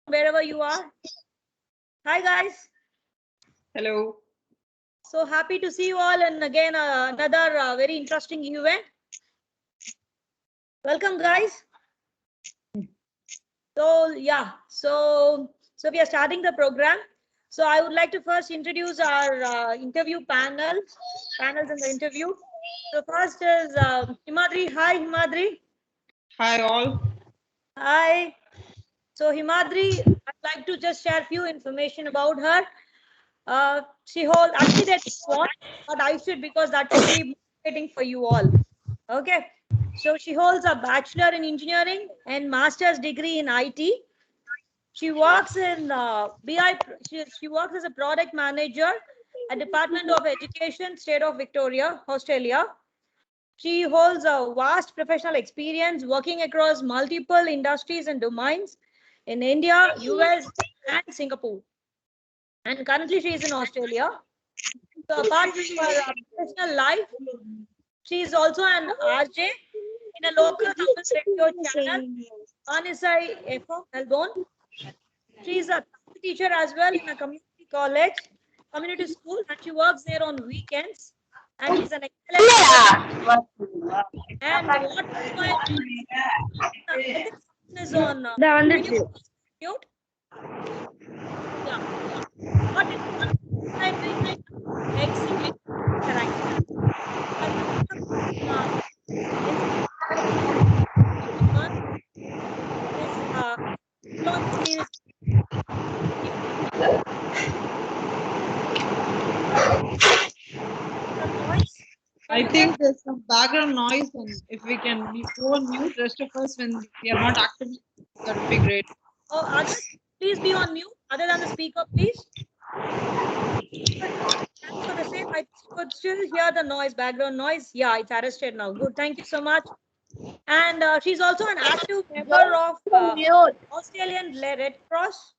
wherever you are. Hi guys. Hello. So happy to see you all, and again another very interesting event. Welcome guys. So yeah, so we are starting the program. So I would like to first introduce our interview panels in the interview. So first is Himathri. Hi Himathri. Hi all. Hi. So Himathri, I'd like to just share a few information about her. She holds, actually that's one, but I should, because that should be motivating for you all. Okay. So she holds a bachelor in engineering and master's degree in IT. She works in BI. She works as a product manager at Department of Education, State of Victoria, Australia. She holds a vast professional experience working across multiple industries and domains in India, US, and Singapore. And currently she is in Australia. So apart from her professional life, she is also an RJ in a local Tamil radio channel, Anisai FM, Melbourne. She is a teacher as well in a community college, community school, and she works there on weekends. And she's an excellent. And what inspired I think is on mute. Yeah. What inspired me excellent character. Series. I think there's some background noise, and if we can go on mute, rest of us when we are not active, that would be great. Oh, others, please be on mute. Other than the speaker, please. For the same, I could still hear the noise, background noise. Yeah, it's arrested now. Good, thank you so much. And she's also an active member of Australian Red Cross,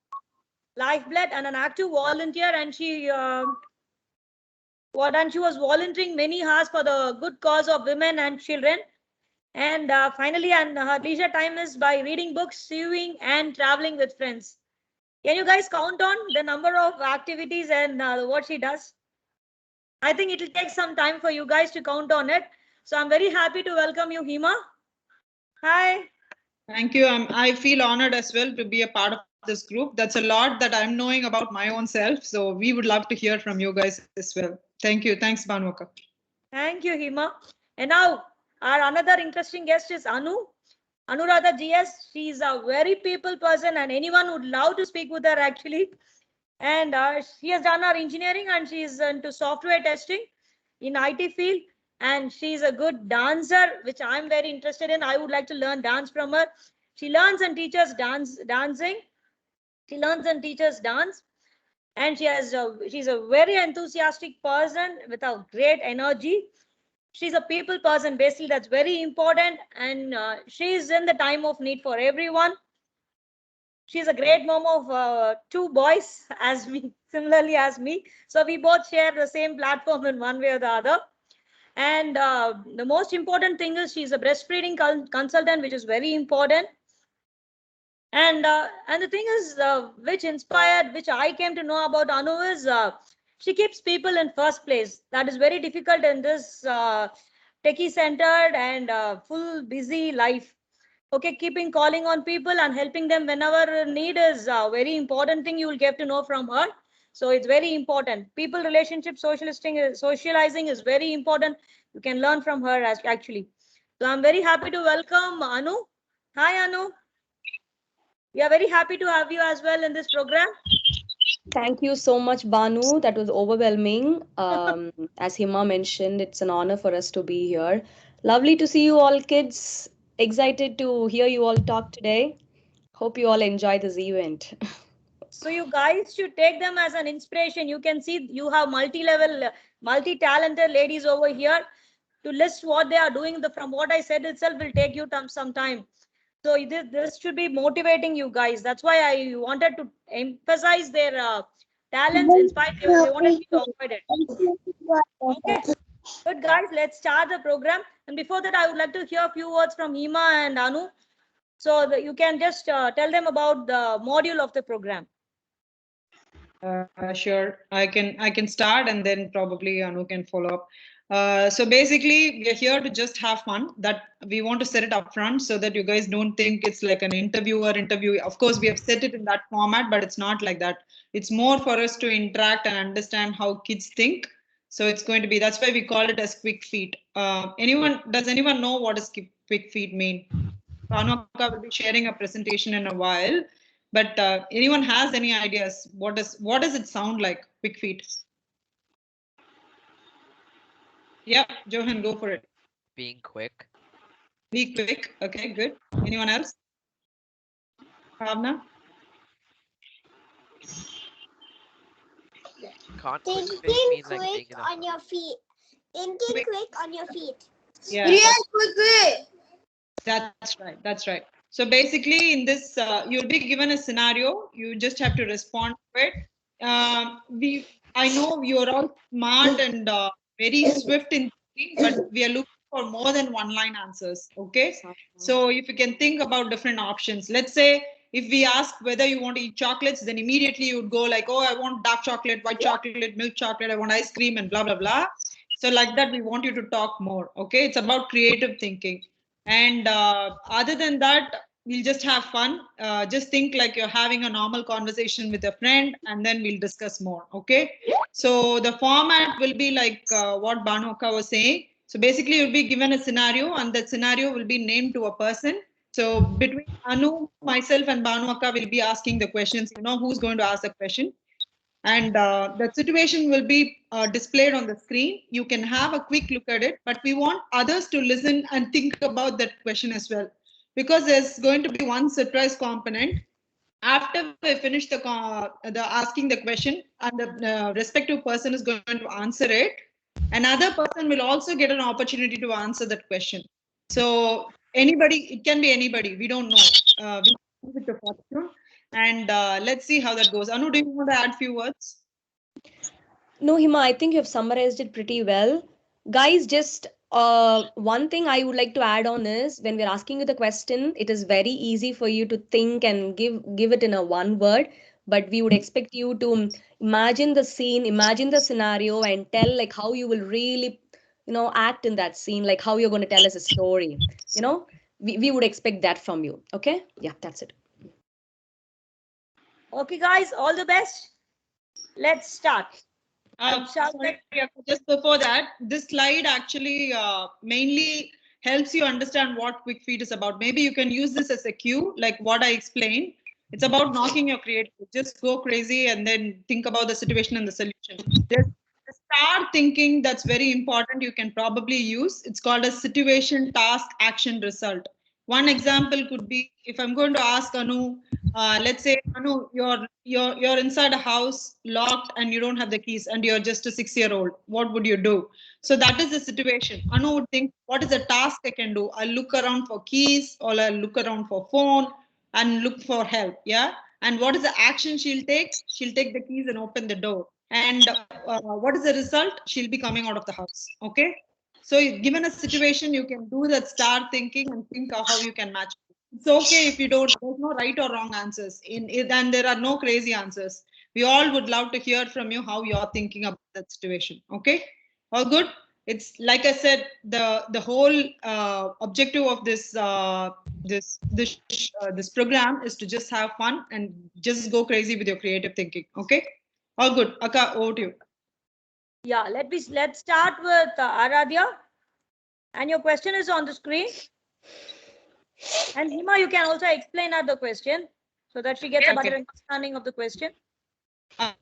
Lifeblood, and an active volunteer. And she was volunteering many hours for the good cause of women and children. And finally, and her leisure time is by reading books, sewing, and traveling with friends. Can you guys count on the number of activities and what she does? I think it will take some time for you guys to count on it. So I'm very happy to welcome you, Hima. Hi. Thank you. I feel honored as well to be a part of this group. That's a lot that I'm knowing about my own self. So we would love to hear from you guys as well. Thank you. Thanks, Banwaka. Thank you, Hima. And now our another interesting guest is Anuradha GS. She's a very people person, and anyone would love to speak with her actually. And she has done her engineering, and she's into software testing in IT field. And she's a good dancer, which I'm very interested in. I would like to learn dance from her. She learns and teaches dancing. She learns and teaches dance. And she's a very enthusiastic person with a great energy. She's a people person, basically, that's very important. And she's in the time of need for everyone. She's a great mom of two boys, as me, similarly as me. So we both share the same platform in one way or the other. And the most important thing is she's a breastfeeding consultant, which is very important. And the thing is, which I came to know about Anu is she keeps people in first place. That is very difficult in this techie centered and full busy life. Okay, keeping calling on people and helping them whenever need is a very important thing you will get to know from her. So it's very important. People relationship socializing is very important. You can learn from her actually. So I'm very happy to welcome Anu. Hi Anu. We are very happy to have you as well in this program. Thank you so much, Banu. That was overwhelming. As Hima mentioned, it's an honor for us to be here. Lovely to see you all, kids. Excited to hear you all talk today. Hope you all enjoy this event. So you guys should take them as an inspiration. You can see you have multi-level, multi-talented ladies over here. To list what they are doing, from what I said itself will take you some time. So this should be motivating you guys. That's why I wanted to emphasize their talents, inspire them. They wanted me to avoid it. Okay, good guys. Let's start the program. And before that, I would like to hear a few words from Hima and Anu. So you can just tell them about the module of the program. Sure, I can start and then probably Anu can follow up. So basically, we are here to just have fun. That we want to set it up front so that you guys don't think it's like an interview. Of course, we have set it in that format, but it's not like that. It's more for us to interact and understand how kids think. So it's going to be, that's why we call it as quick feet. Does anyone know what does quick feet mean? Anu will be sharing a presentation in a while. But anyone has any ideas? What does it sound like? Quick feet. Yeah, Johan, go for it. Being quick. Be quick. Okay, good. Anyone else? Kaavna? Can't Thinking quick feet mean like being quick in a on your feet. Thinking quick on your feet. Yeah. Yes, quickly. That's right. That's right. So basically, in this, you'll be given a scenario. You just have to respond to it. I know you're all smart and very swift in thinking, but we are looking for more than one-line answers. Okay. So if you can think about different options, let's say if we ask whether you want to eat chocolates, then immediately you would go like, oh, I want dark chocolate, white chocolate, milk chocolate, I want ice cream, and blah blah blah. So like that, we want you to talk more. Okay. It's about creative thinking. And other than that, we'll just have fun. Just think like you're having a normal conversation with a friend, and then we'll discuss more. Okay. So the format will be like what Banu Akka was saying. So basically, you'll be given a scenario, and that scenario will be named to a person. So between Anu, myself, and Banu Akka will be asking the questions. You know who's going to ask the question. And the situation will be displayed on the screen. You can have a quick look at it, but we want others to listen and think about that question as well, because there's going to be one surprise component after we finish the asking the question, and the respective person is going to answer it. Another person will also get an opportunity to answer that question. So anybody, it can be anybody. We don't know. We leave it to fortune. And let's see how that goes. Anu, do you want to add few words? No, Hima, I think you have summarized it pretty well. Guys, just one thing I would like to add on is when we're asking you the question, it is very easy for you to think and give it in a one word. But we would expect you to imagine the scene, imagine the scenario, and tell like how you will really, act in that scene, like how you're going to tell us a story. We would expect that from you. Okay? Yeah, that's it. Okay, guys, all the best. Let's start. Sorry, just before that, this slide actually mainly helps you understand what quick feed is about. Maybe you can use this as a cue, like what I explained. It's about knocking your creativity. Just go crazy and then think about the situation and the solution. There's a start thinking that's very important. You can probably use. It's called a situation, task, action, result. One example could be if I'm going to ask Anu, let's say Anu, you're inside a house locked and you don't have the keys and you're just a 6-year-old. What would you do? So that is the situation. Anu would think, what is the task I can do? I'll look around for keys, or I'll look around for phone and look for help. Yeah. And what is the action she'll take? She'll take the keys and open the door. And what is the result? She'll be coming out of the house. Okay. So given a situation, you can do that start thinking and think of how you can match. It's okay if you don't, there's no right or wrong answers in it, and there are no crazy answers. We all would love to hear from you how you're thinking about that situation. Okay. All good. It's like I said, the whole objective of this program is to just have fun and just go crazy with your creative thinking. Okay. All good. Akka, over to you. Yeah, let's start with Aaradhaya. And your question is on the screen. And Hima, you can also explain her the question so that she gets a better understanding of the question.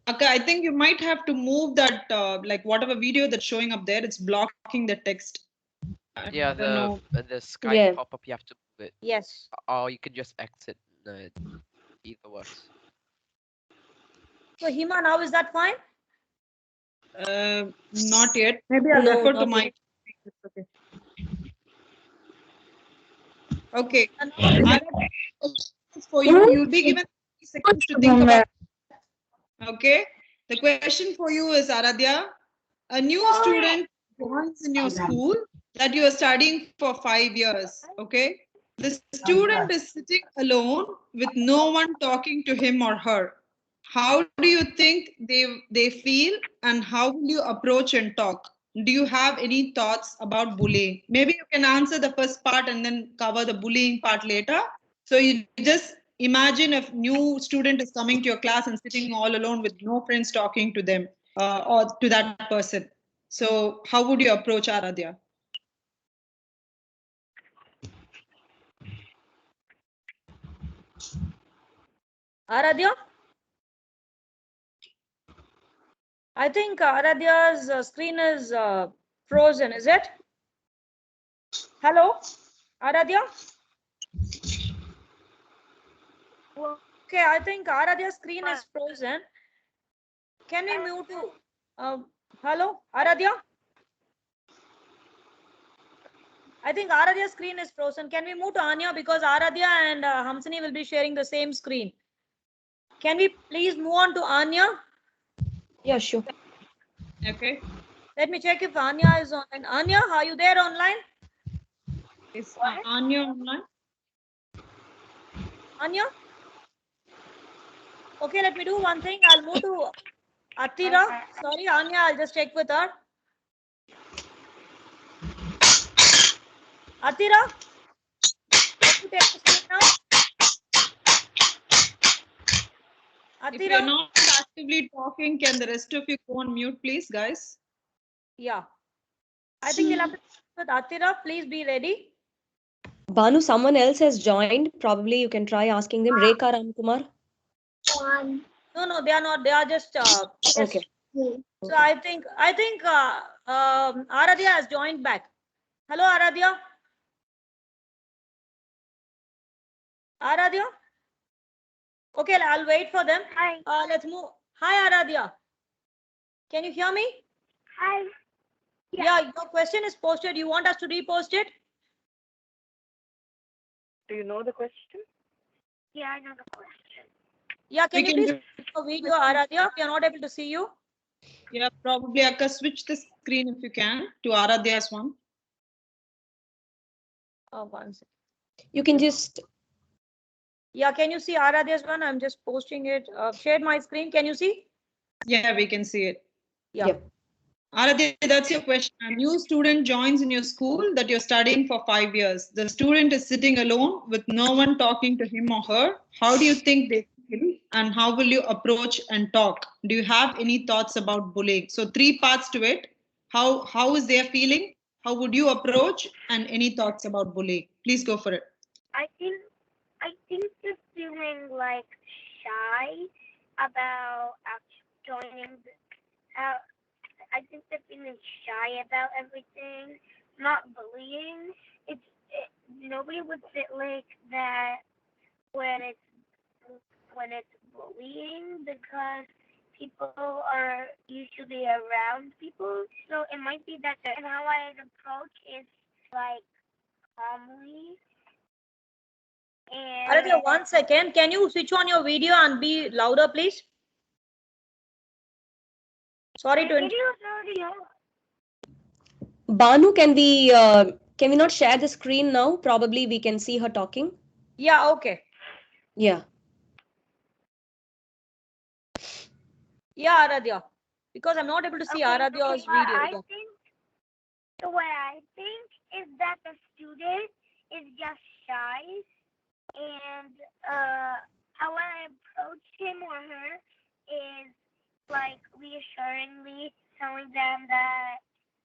Okay, I think you might have to move that, like whatever video that's showing up there, it's blocking the text. Yeah, the Skype Yeah. pop-up, you have to move it. Yes. Or you can just exit. No, either works. So Hima, now is that fine? Not yet. Maybe I'll No, refer to not my. yet. Okay. Okay. For you, you'll be given 30 seconds to think about. Okay. The question for you is, Aaradhaya, a new student joins in your school that you are studying for 5 years. Okay. The student is sitting alone with no one talking to him or her. How do you think they feel and how will you approach and talk? Do you have any thoughts about bullying? Maybe you can answer the first part and then cover the bullying part later. So you just imagine if new student is coming to your class and sitting all alone with no friends talking to them or to that person. So how would you approach Aaradhya? Aaradhya? I think Aaradhya's screen is frozen, is it? Hello, Aaradhya? Okay, I think Aaradhya's screen is frozen. Can we move to hello, Aaradhya? I think Aaradhya's screen is frozen. Can we move to Anya because Aaradhya and Hamsini will be sharing the same screen. Can we please move on to Anya? Yeah, sure. Okay. Let me check if Anya is online. Anya, are you there online? Is Anya online? Anya? Okay, let me do one thing. I'll move to Athira. Sorry, Anya, I'll just check with her. Athira? Can you take the screen now? If you're Athira? not actively talking, can the rest of you go on mute, please, guys? Yeah. I think we'll have to with Athira. Please be ready. Banu, someone else has joined. Probably you can try asking them. Rekha Ramkumar. No, they are not. They are just yes. Okay. So I think Aaradhya has joined back. Hello, Aaradhya. Aaradhya. Okay, I'll wait for them. Hi. Let's move. Hi, Aaradhya. Can you hear me? Hi. Yeah, your question is posted. You want us to repost it? Do you know the question? Yeah, I know the question. Yeah, can We you can please do- show video, Aaradhya? We are not able to see you. Yeah, probably Akka switch the screen if you can to Aaradhya's one. One second. You can just. Yeah, can you see Aaradhya's one? I'm just posting it. Shared my screen. Can you see? Yeah, we can see it. Yeah. Yep. Aaradhya, that's your question. A new student joins in your school that you're studying for 5 years. The student is sitting alone with no one talking to him or her. How do you think they feel and how will you approach and talk? Do you have any thoughts about bullying? So 3 parts to it. How is their feeling? How would you approach and any thoughts about bullying? Please go for it. I think they're feeling like shy about joining. I think they're feeling shy about everything, not bullying. Nobody would fit like that when it's bullying because people are usually around people. So it might be that. And how I'd approach is like calmly. And Aaradhya, 1 second. Can you switch on your video and be louder, please? Sorry to video's already on. Banu, can we not share the screen now? Probably we can see her talking. Yeah, okay. Yeah. Yeah, Aaradhya. Because I'm not able to see Aaradhya's video. Yeah. The way I think is that the student is just shy, and how I approach him or her is like reassuringly telling them that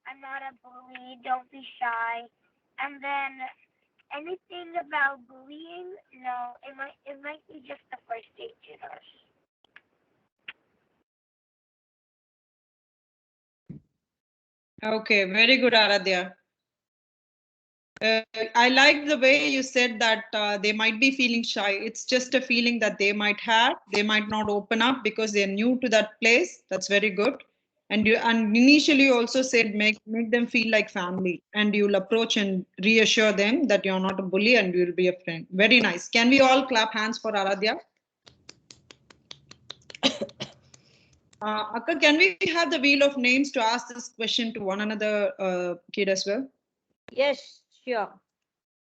I'm not a bully, don't be shy, and then anything about bullying, no, it might be just the first stage jitters. Okay, very good, Aaradhya. I like the way you said that they might be feeling shy. It's just a feeling that they might have. They might not open up because they're new to that place. That's very good. And initially you also said make them feel like family, and you'll approach and reassure them that you're not a bully and you'll be a friend. Very nice. Can we all clap hands for Aaradhya? Akka, can we have the wheel of names to ask this question to one another kid as well? Yes, sure.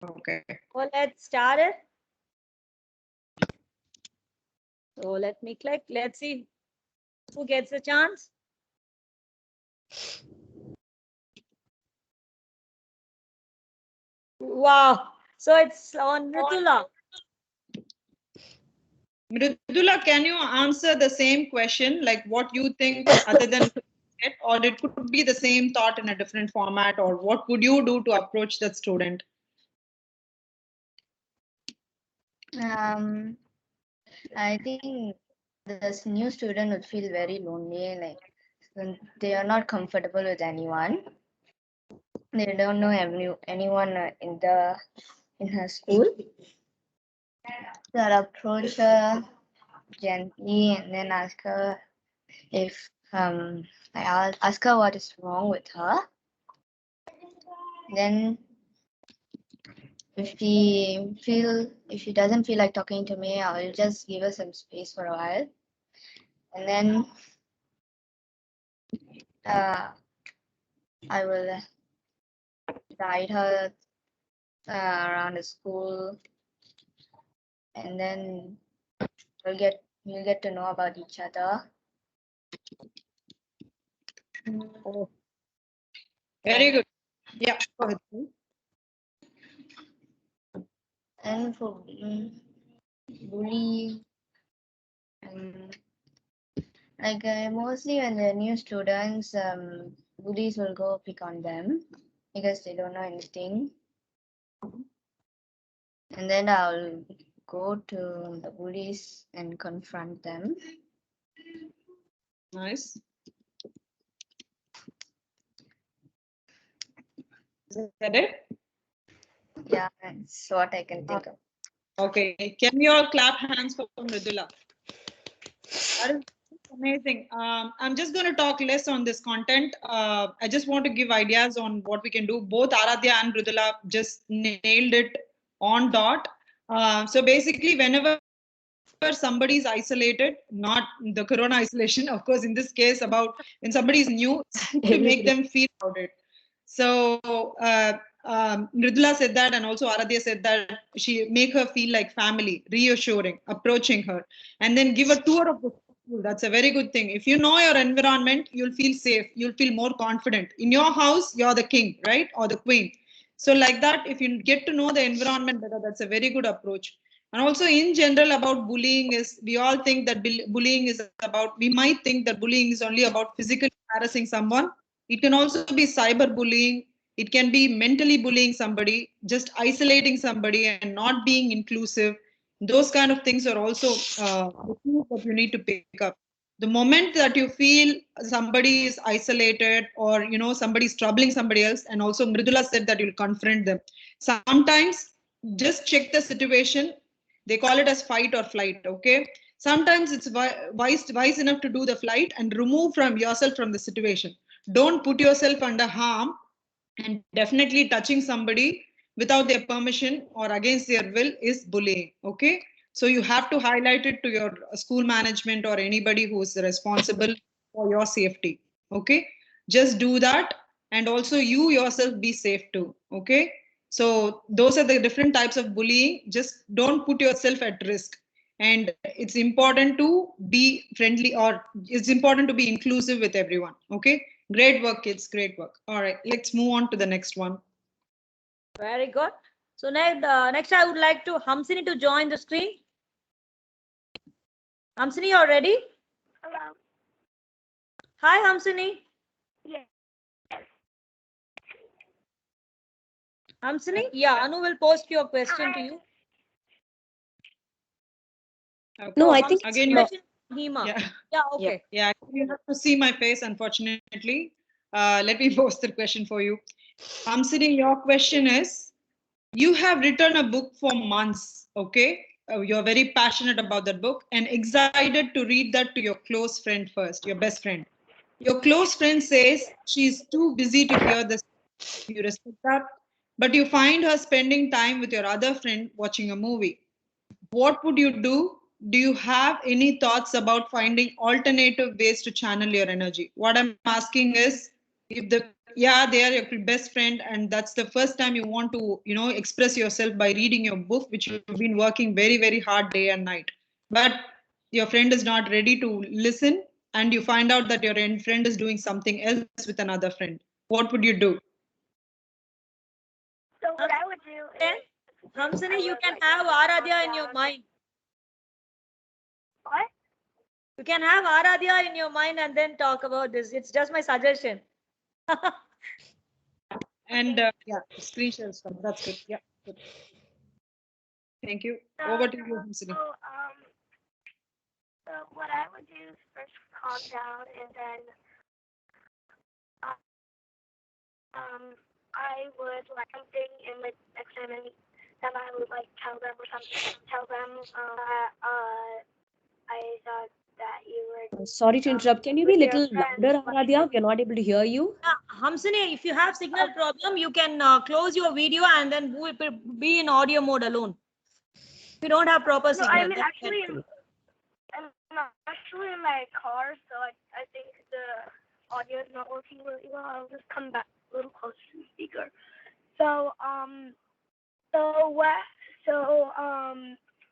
Okay. Well, let's start it. So let me click. Let's see who gets a chance. Wow. So it's on Mrithula. Mrithula, can you answer the same question, like what you think other than it, or it could be the same thought in a different format, or what would you do to approach that student? I think this new student would feel very lonely, like when they are not comfortable with anyone. They don't know anyone in her school. So I'll approach her gently and then ask her if I'll ask her what is wrong with her. Then if she doesn't feel like talking to me, I'll just give her some space for a while. And then I will guide her around the school, and then we'll get to know about each other. Very good. Yeah, go ahead. And for bully, like mostly when they're new students, bullies will go pick on them because they don't know anything. And then I'll go to the bullies and confront them. Nice. Is that it? Yeah, that's what I can think of. Okay. Can you all clap hands for Mrithula? That is amazing. I'm just going to talk less on this content. I just want to give ideas on what we can do. Both Aaradhaya and Mrithula just nailed it on dot. So basically, whenever somebody is isolated, not the corona isolation, of course, in this case, about when somebody is new, to make them feel about it. So Mrithula said that, and also Aaradhaya said that she make her feel like family, reassuring, approaching her, and then give a tour of the school. That's a very good thing. If you know your environment, you'll feel safe. You'll feel more confident. In your house, you're the king, right, or the queen. So like that, if you get to know the environment better, that's a very good approach. And also in general about bullying is, we all think that bullying is about, we might think that bullying is only about physically harassing someone. It can also be cyber bullying. It can be mentally bullying somebody, just isolating somebody and not being inclusive. Those kind of things are also the things that you need to pick up. The moment that you feel somebody is isolated, or somebody is troubling somebody else, and also Mrithula said that you'll confront them. Sometimes just check the situation. They call it as fight or flight. Okay, sometimes it's wise enough to do the flight and remove from yourself from the situation. Don't put yourself under harm, and definitely touching somebody without their permission or against their will is bullying. Okay, so you have to highlight it to your school management or anybody who is responsible for your safety. Okay, just do that, and also you yourself be safe too. Okay, so those are the different types of bullying. Just don't put yourself at risk, and it's important to be friendly, or it's important to be inclusive with everyone. Okay, great work, kids. Great work. All right, let's move on to the next one. Very good. So next I would like to Hamsini to join the screen. Hamsini, you're ready? Hello. Hi, Hamsini. Yes. Hamsini? Yeah, Anu will post your question to you. No, I think again, Question, Hema. yeah, Yeah, okay. yeah. You have to see my face, unfortunately. Let me post the question for you. Hamsini, your question is: you have written a book for months. Okay, you're very passionate about that book and excited to read that to your close friend first, your best friend. Your close friend says she's too busy to hear this. You respect that, but you find her spending time with your other friend watching a movie. What would you do? Do you have any thoughts about finding alternative ways to channel your energy? What I'm asking is, if the yeah, they are your best friend, and that's the first time you want to, express yourself by reading your book, which you've been working very, very hard day and night. But your friend is not ready to listen, and you find out that your friend is doing something else with another friend. What would you do? So what I would do is Hamsini, you can have Aaradhaya in your mind. what? You can have Aaradhaya in your mind and then talk about this. It's just my suggestion. And yeah, screen share stuff. That's good. Yeah. Good. Thank you. Over to you, Hamsini. So what I would do is first calm down, and then I would like something, and like next time I meet them, I would like tell them or something. Tell them that I thought that you were. Sorry to interrupt. Can you be a with your little friends louder, watching Aaradhaya? We are not able to hear you. Hamsini, if you have signal problem, you can close your video and then be in audio mode alone. If you don't have proper No, signal. I'm then- actually in my car, so I think the audio is not working really well. I'll just come back a little closer to the speaker. So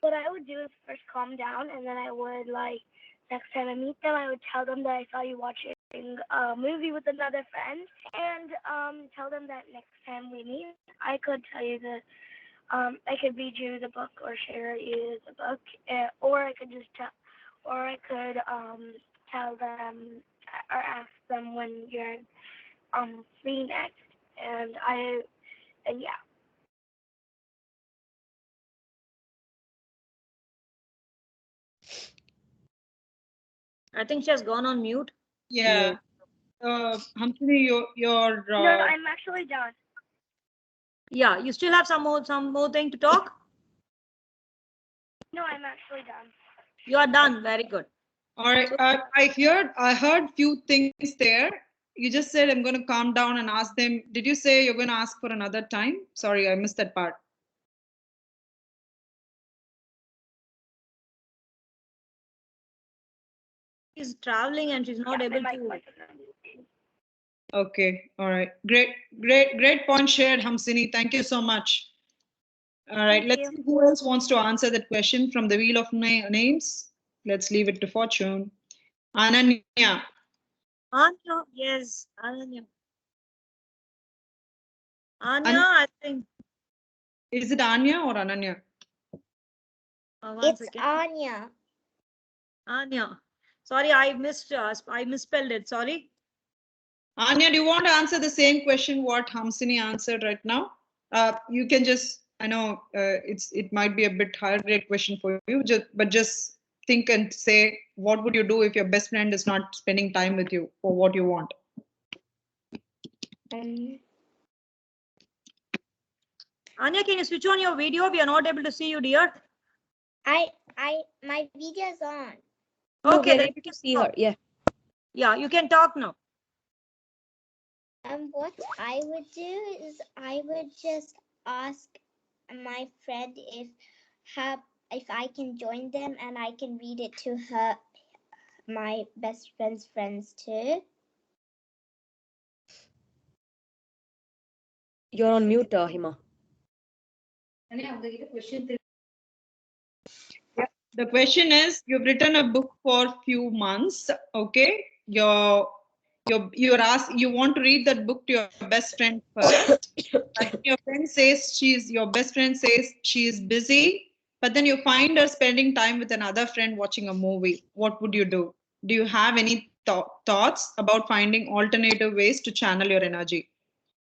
what I would do is first calm down, and then I would like next time I meet them, I would tell them that I saw you watching a movie with another friend, and tell them that next time we meet, I could tell you that I could read you the book or share you the book, or I could just tell, or I could tell them or ask them when you're free next, and yeah. I think she has gone on mute. Yeah. Hamsini, your No, I'm actually done. Yeah, you still have some more thing to talk? No, I'm actually done. You are done. Very good. all right. I heard few things there. You just said I'm going to calm down and ask them. Did you say you're going to ask for another time? Sorry, I missed that part. She's traveling and she's not able to. Okay. All right. Great point shared, Hamsini. Thank you so much. All right. Let's see who else wants to answer that question from the wheel of names. Let's leave it to fortune. Ananya. Anya, yes, Ananya. Anya, I think. Is it Anya or Ananya? It's Anya. Anya. Sorry, I misspelled it. Sorry. Anya, do you want to answer the same question what Hamsini answered right now? You can just, I know it might be a bit higher grade question for you, but just think and say, what would you do if your best friend is not spending time with you for what you want? Anya, can you switch on your video? We are not able to see you, dear. My video's on. No, Okay, we are then able to see her. Yeah. Yeah, you can talk now. What I would do is I would just ask my friend if I can join them, and I can read it to my best friend's friends too. You're on mute, Hima. The question is, you've written a book for few months, okay? You want to read that book to your best friend first. But your best friend says she is busy, but then you find her spending time with another friend watching a movie. What would you do? Do you have any thoughts about finding alternative ways to channel your energy?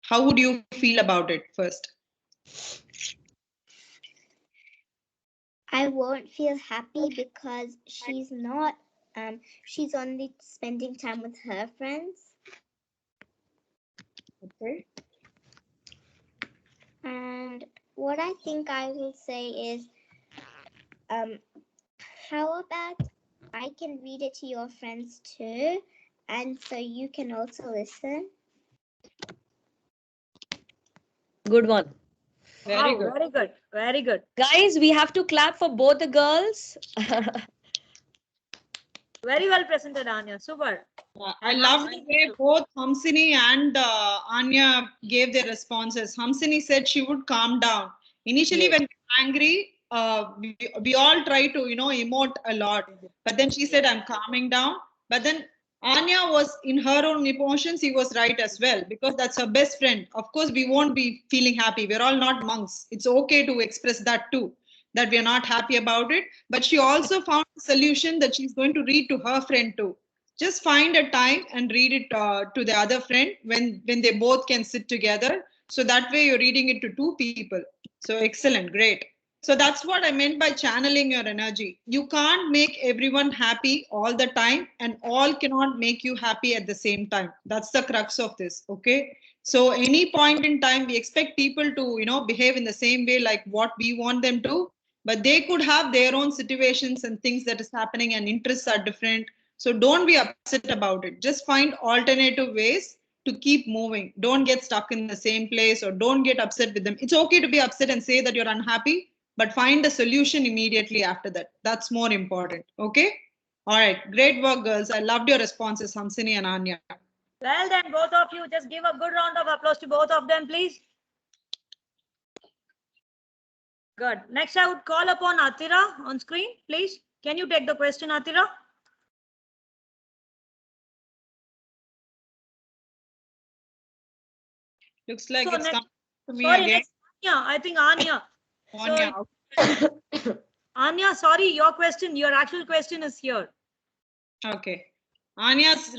How would you feel about it first? I won't feel happy because she's not. She's only spending time with her friends. Okay. And what I think I will say is, how about I can read it to your friends too, and so you can also listen. Good one. Very good. Very good. Very good. Guys, we have to clap for both the girls. Very well presented, Anya. Super. I love the way both Hamsini and Anya gave their responses. Hamsini said she would calm down. Initially, when we were angry, we all try to, emote a lot. But then she said, I'm calming down. But then Anya was in her own emotions, he was right as well, because that's her best friend. Of course, we won't be feeling happy. We're all not monks. It's okay to express that too, that we're not happy about it. But she also found a solution that she's going to read to her friend too. Just find a time and read it to the other friend when they both can sit together. So that way you're reading it to two people. So excellent, great. So that's what I meant by channeling your energy. You can't make everyone happy all the time, and all cannot make you happy at the same time. That's the crux of this. Okay. So any point in time, we expect people to, behave in the same way like what we want them to, but they could have their own situations and things that is happening, and interests are different. So don't be upset about it. Just find alternative ways to keep moving. Don't get stuck in the same place, or don't get upset with them. It's okay to be upset and say that you're unhappy, but find a solution immediately after that. That's more important. Okay. All right. Great work, girls. I loved your responses, Hamsini and Anya. Well then, both of you, just give a good round of applause to both of them, please. Good. Next, I would call upon Athira on screen, please. Can you take the question, Athira? Looks like So it's next, coming to me sorry, again. next, Anya. I think Anya. Anya. So, Anya, sorry, your question, your actual question is here. Okay. Anya's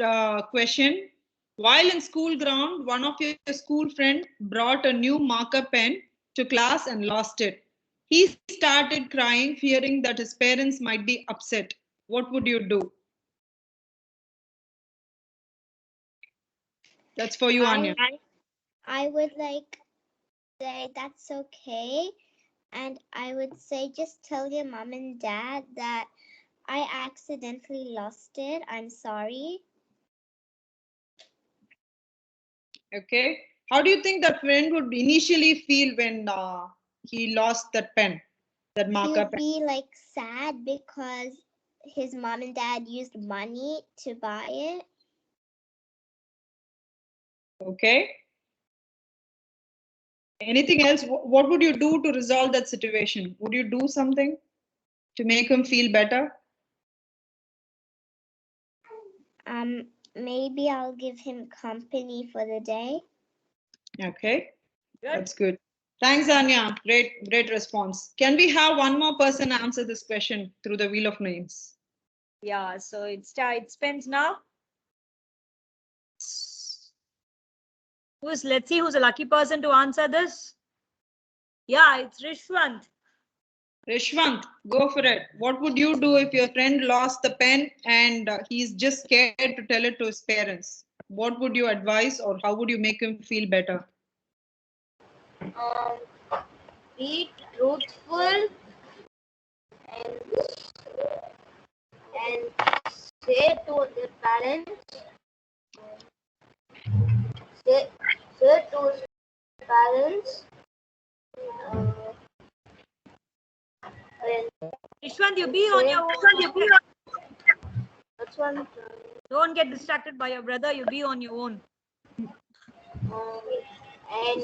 question. While in school ground, one of your school friend brought a new marker pen to class and lost it. He started crying, fearing that his parents might be upset. What would you do? That's for you, Anya. I would say that's okay. And I would say just tell your mom and dad that I accidentally lost it. I'm sorry. Okay. How do you think that friend would initially feel when he lost that pen, that He marker would pen? be sad because his mom and dad used money to buy it. Okay. Anything else? What would you do to resolve that situation? Would you do something to make him feel better? Maybe I'll give him company for the day. Okay. Good. That's good. Thanks, Anya. Great response. Can we have one more person answer this question through the wheel of names? Yeah, so it spends now. Let's see who's a lucky person to answer this. Yeah, it's Riswanth. Riswanth, go for it. What would you do if your friend lost the pen and he's just scared to tell it to his parents? What would you advise, or how would you make him feel better? Be truthful and say to their parents, say to his parents, and Riswanth, you be on your own. that's one. Don't get distracted by your brother. You be on your own. And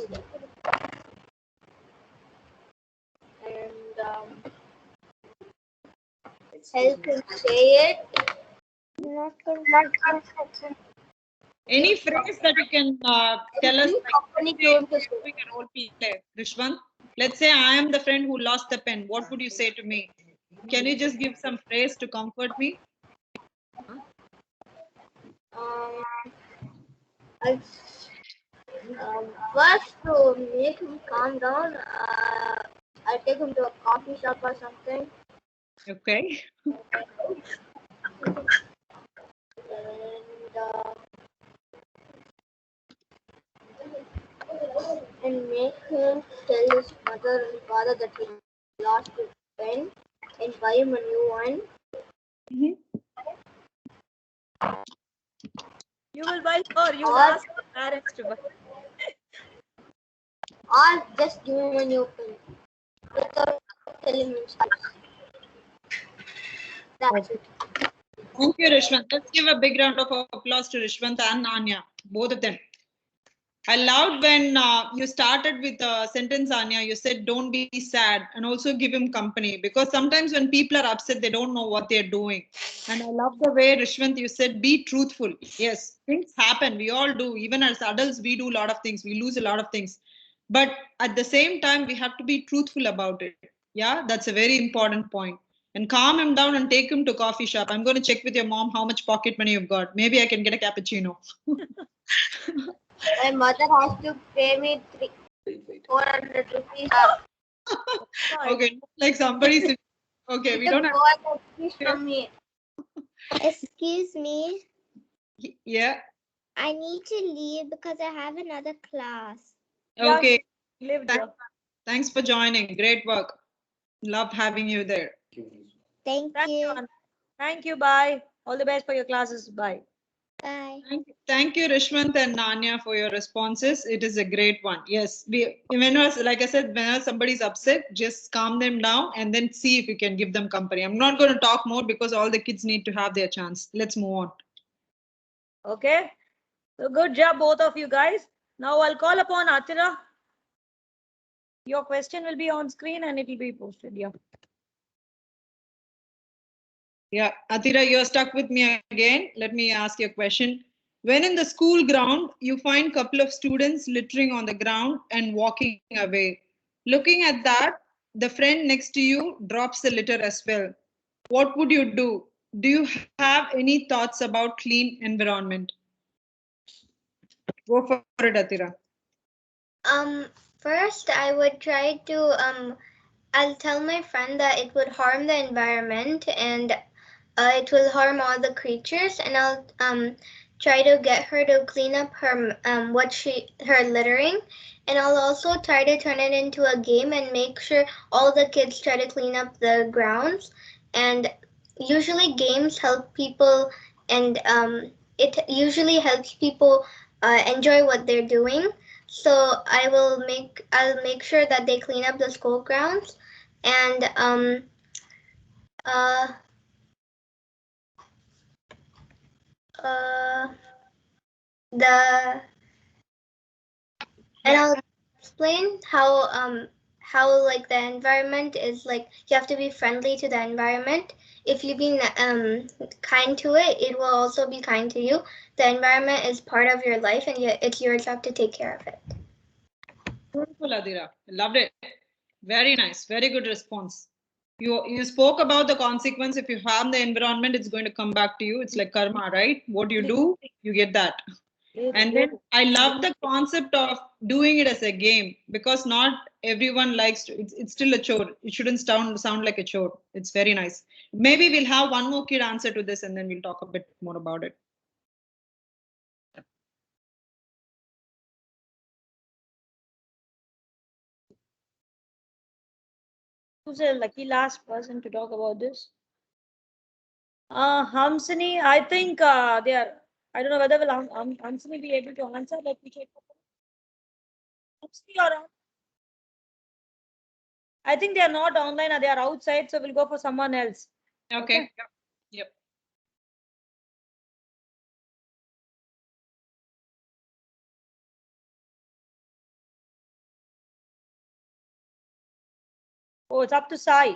help him say it. Any phrase that you can tell us, like doing a role play, Riswanth? Let's say I am the friend who lost the pen. What would you say to me? Can you just give some phrase to comfort me? First, to make him calm down, I take him to a coffee shop or something. Okay. And make him tell his mother and father that he lost his pen and buy him a new one. You will buy, or you will ask your parents to buy. Or just give him a new pen without telling him stuff. That's it. Thank you, Riswanth. Let's give a big round of applause to Riswanth and Anya, both of them. I loved when you started with a sentence, Anya. You said, don't be sad, and also give him company. Because sometimes when people are upset, they don't know what they're doing. And I love the way, Rishwanth, you said, be truthful. Yes, things happen. We all do. Even as adults, we do a lot of things. We lose a lot of things. But at the same time, we have to be truthful about it. Yeah, that's a very important point. And calm him down and take him to coffee shop. I'm going to check with your mom how much pocket money you've got. Maybe I can get a cappuccino. My mother has to pay me 400 rupees. Okay, like somebody's. Okay, we don't have. 400 rupees from me. Excuse me. Yeah. I need to leave because I have another class. Okay. Live there. Thanks for joining. Great work. Loved having you there. Thank Thank you. you. Anna. Thank you. Bye. All the best for your classes. Bye. Bye. Thank you, Rishwanth and Ananya, for your responses. It is a great one. Yes, like I said, whenever somebody's upset, just calm them down and then see if you can give them company. I'm not going to talk more because all the kids need to have their chance. Let's move on. Okay. So good job, both of you guys. Now I'll call upon Athira. Your question will be on screen and it will be posted. Yeah. Yeah, Athira, you're stuck with me again. Let me ask you a question. When in the school ground, you find a couple of students littering on the ground and walking away. Looking at that, the friend next to you drops the litter as well. What would you do? Do you have any thoughts about clean environment? Go for it, Athira. First I would try to I'll tell my friend that it would harm the environment and it will harm all the creatures, and I'll try to get her to clean up her her littering, and I'll also try to turn it into a game and make sure all the kids try to clean up the grounds. And usually games help people, and it usually helps people enjoy what they're doing. So I'll make sure that they clean up the school grounds, and the and I'll explain how like the environment is, like you have to be friendly to the environment. If you've been kind to it, it will also be kind to you. The environment is part of your life, and it's your job to take care of it. Beautiful, Athira. Loved it. Very nice. Very good response. You spoke about the consequence. If you harm the environment, it's going to come back to you. It's like karma, right? What you do, you get that. And then I love the concept of doing it as a game, because not everyone likes to. It's still a chore. It shouldn't sound like a chore. It's very nice. Maybe we'll have one more kid answer to this, and then we'll talk a bit more about it. Who's a lucky last person to talk about this? Hamsini, I think they are. I don't know whether will Hamsini be able to answer. Let me check. Hamsini or I think they are not online or they are outside, so we'll go for someone else. Okay. Yep. Oh, it's up to Sai.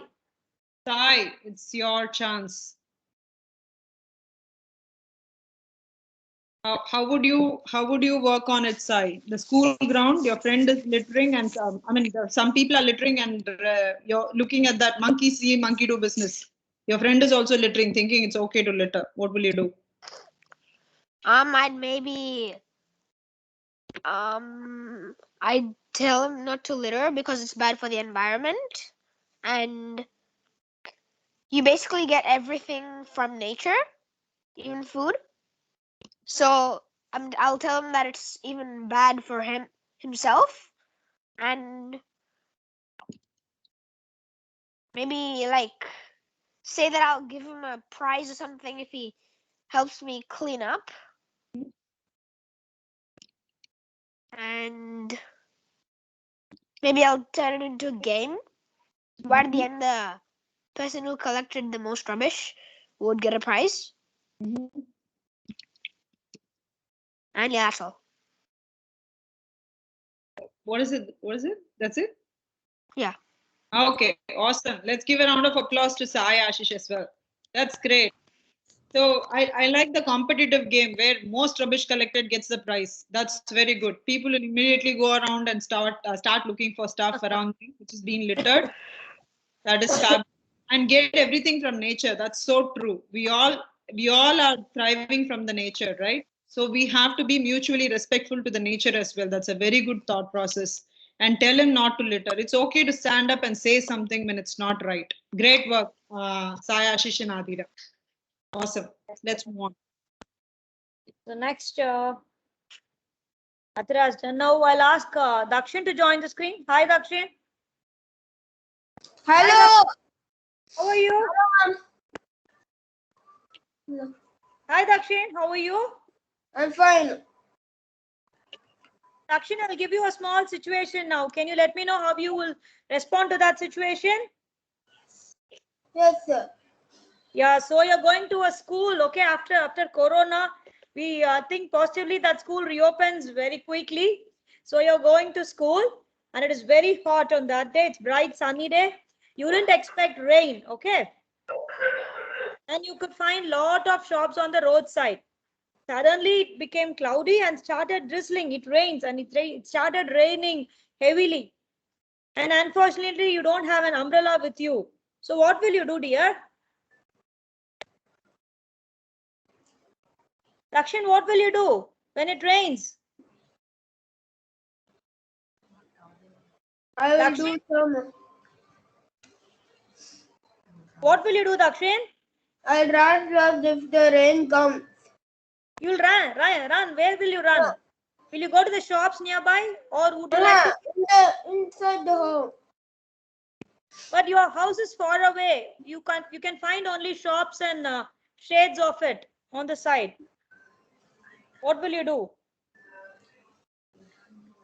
Sai, it's your chance. How would you work on it, Sai? The school ground, your friend is littering, and some people are littering, and you're looking at that monkey see, monkey do business. Your friend is also littering, thinking it's okay to litter. What will you do? I'd maybe I'd tell him not to litter because it's bad for the environment, and you basically get everything from nature, even food. So I'll tell him that it's even bad for himself, and maybe like say that I'll give him a prize or something if he helps me clean up. And maybe I'll turn it into a game where at the end the person who collected the most rubbish would get a prize. And yeah, that's all. What is it? What is it? That's it? Yeah. Okay, awesome. Let's give a round of applause to Sai Aashish as well. That's great. So I like the competitive game where most rubbish collected gets the prize. That's very good. People will immediately go around and start looking for stuff around them, which is being littered. That is fab. And get everything from nature. That's so true. We all are thriving from the nature, right? So we have to be mutually respectful to the nature as well. That's a very good thought process. And tell him not to litter. It's okay to stand up and say something when it's not right. Great work, Sai Aashish and Athira. Awesome. Let's move on. So next, Athira is done. Now I'll ask Dakshin to join the screen. Hi, Dakshin. Hello. How are you? Hi, Dakshin. How are you? I'm fine. Dakshin, I'll give you a small situation now. Can you let me know how you will respond to that situation? Yes, sir. Yeah, so you're going to a school, okay, after Corona, we think positively that school reopens very quickly. So you're going to school and it is very hot on that day. It's bright, sunny day. You didn't expect rain, okay? And you could find lot of shops on the roadside. Suddenly it became cloudy and started drizzling. It rains and it started raining heavily. And unfortunately, you don't have an umbrella with you. So what will you do, dear? Dakshin, what will you do when it rains? I will Dakshin? do some. What will you do, Dakshin? I'll run just if the rain comes. You'll run. Where will you run? Will you go to the shops nearby or would you like to... Inside the home. But your house is far away. You can find only shops and shades of it on the side. What will you do?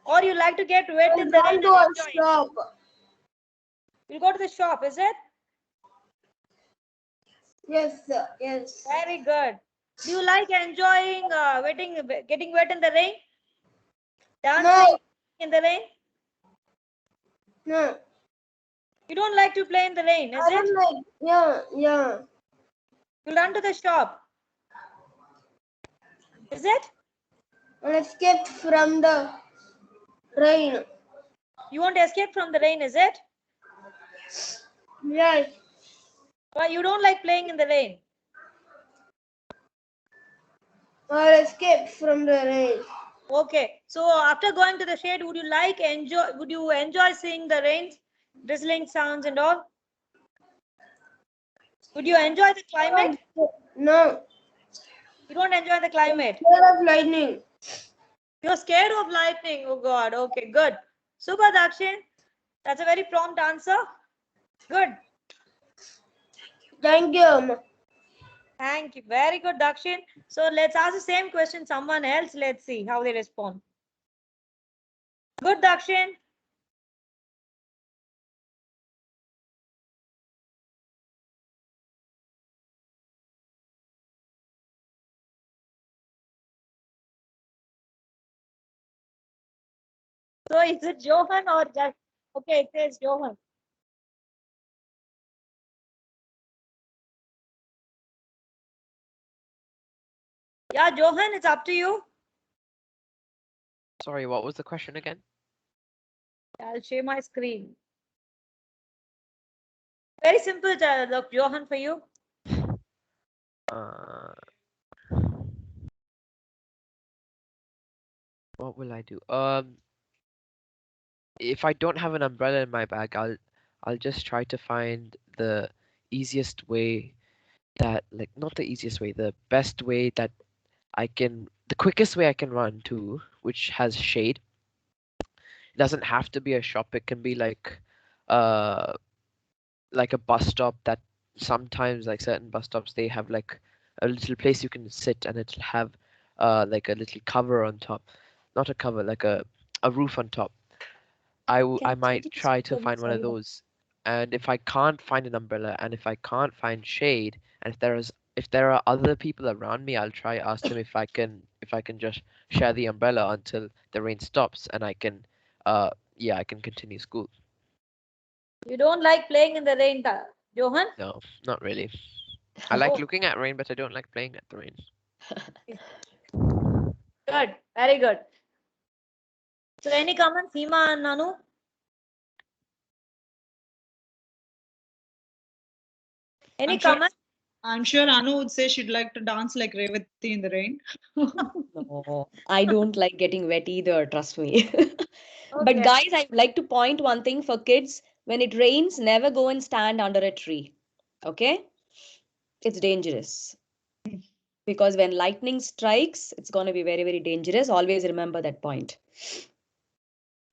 Or you like to get wet I'll in the rain run to a and enjoy? shop. You'll go to the shop, is it? Yes, sir. Yes. Very good. Do you like enjoying getting wet in the rain? Dancing in the rain? No. You don't like to play in the rain, is I it? don't like. Yeah. You run to the shop. Is it? I'll escape from the rain. You won't escape from the rain, is it? Yes. Well, you don't like playing in the rain. I'll escape from the rain. Okay. So after going to the shade, would you enjoy seeing the rain, drizzling sounds and all? Would you enjoy the climate? No. You don't enjoy the climate. Scared of lightning. You're scared of lightning. Oh God. Okay, good. Super, Dakshin. That's a very prompt answer. Good. Thank you. Thank you. Very good, Dakshin. So let's ask the same question someone else. Let's see how they respond. Good, Dakshin. So is it Johan or just... Okay, it says Johan. Yeah, Johan, it's up to you. Sorry, what was the question again? I'll share my screen. Very simple, Johan, for you. What will I do? If I don't have an umbrella in my bag, I'll just try to find the easiest way that, like, not the easiest way, the best way that the quickest way I can run to, which has shade. It doesn't have to be a shop. It can be like a bus stop that sometimes, like certain bus stops, they have like a little place you can sit and it'll have like a little cover on top. Not a cover, like a roof on top. I might try to find one of those. And if I can't find an umbrella and if I can't find shade, and if there are other people around me, I'll try ask them if I can just share the umbrella until the rain stops and I can I can continue school. You don't like playing in the rain, Johan? No, not really. I like Oh, looking at rain, but I don't like playing at the rain. good. Very good. So any comments, Hima and Nanu? Any I'm sure- comments? I'm sure Anu would say she'd like to dance like Revati in the rain. No, I don't like getting wet either, trust me. But Okay. guys, I'd like to point one thing for kids. When it rains, never go and stand under a tree. Okay? It's dangerous. Because when lightning strikes, it's going to be very, very dangerous. Always remember that point. That's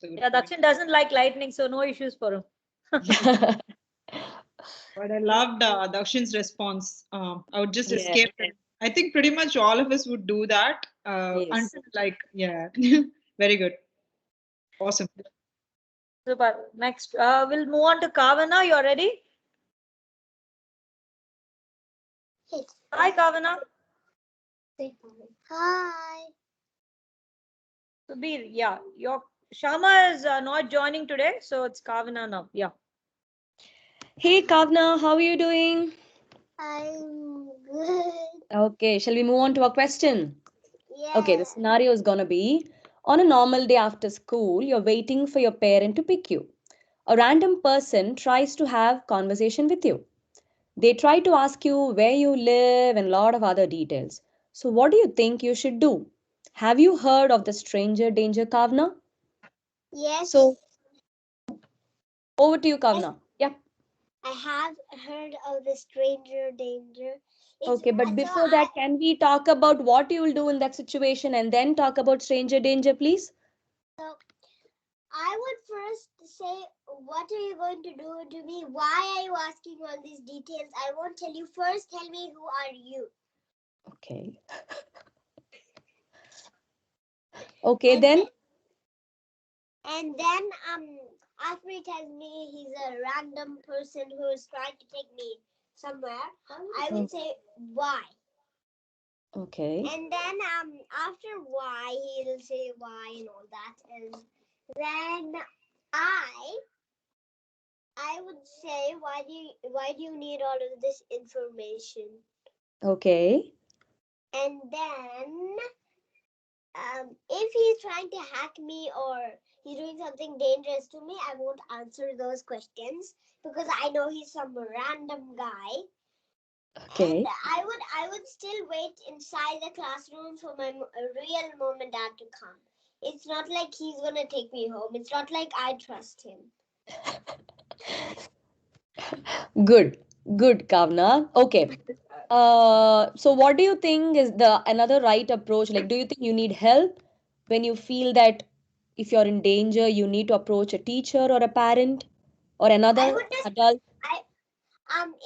a good Yeah, point. Dakshin doesn't like lightning, so no issues for him. But I loved Dakshin's response. I would just Yeah. escape. I think pretty much all of us would do that. Yes. Until yeah, very good, awesome. Super. Next, we'll move on to Kaavna. You're ready? Hi, Kaavna. Hi. Subir, yeah. Your Shaaama is not joining today, so it's Kaavna now. Yeah. Hey, Kaavna, how are you doing? I'm good. Okay, shall we move on to our question? Yeah. Okay, the scenario is going to be on a normal day after school, you're waiting for your parent to pick you. A random person tries to have conversation with you. They try to ask you where you live and a lot of other details. So what do you think you should do? Have you heard of the stranger danger, Kaavna? Yes. So over to you, Kaavna. Yeah. I have heard of the stranger danger. Okay, but before that, can we talk about what you will do in that situation and then talk about stranger danger, please? So I would first say, what are you going to do to me? Why are you asking all these details? I won't tell you. First, tell me, who are you? Okay. Okay, then. And then after he tells me he's a random person who is trying to take me somewhere, I would say why. Okay. And then after why, he'll say why and all that. And then I would say, why do you need all of this information? Okay. And then if he's trying to hack me or he's doing something dangerous to me, I won't answer those questions because I know he's some random guy. Okay. And I would still wait inside the classroom for my real mom and dad to come. It's not like he's gonna take me home. It's not like I trust him. Good. Good, Kaavna. Okay. So what do you think is the another right approach? Like, do you think you need help when you feel that if you're in danger, you need to approach a teacher or a parent or I another would just adult?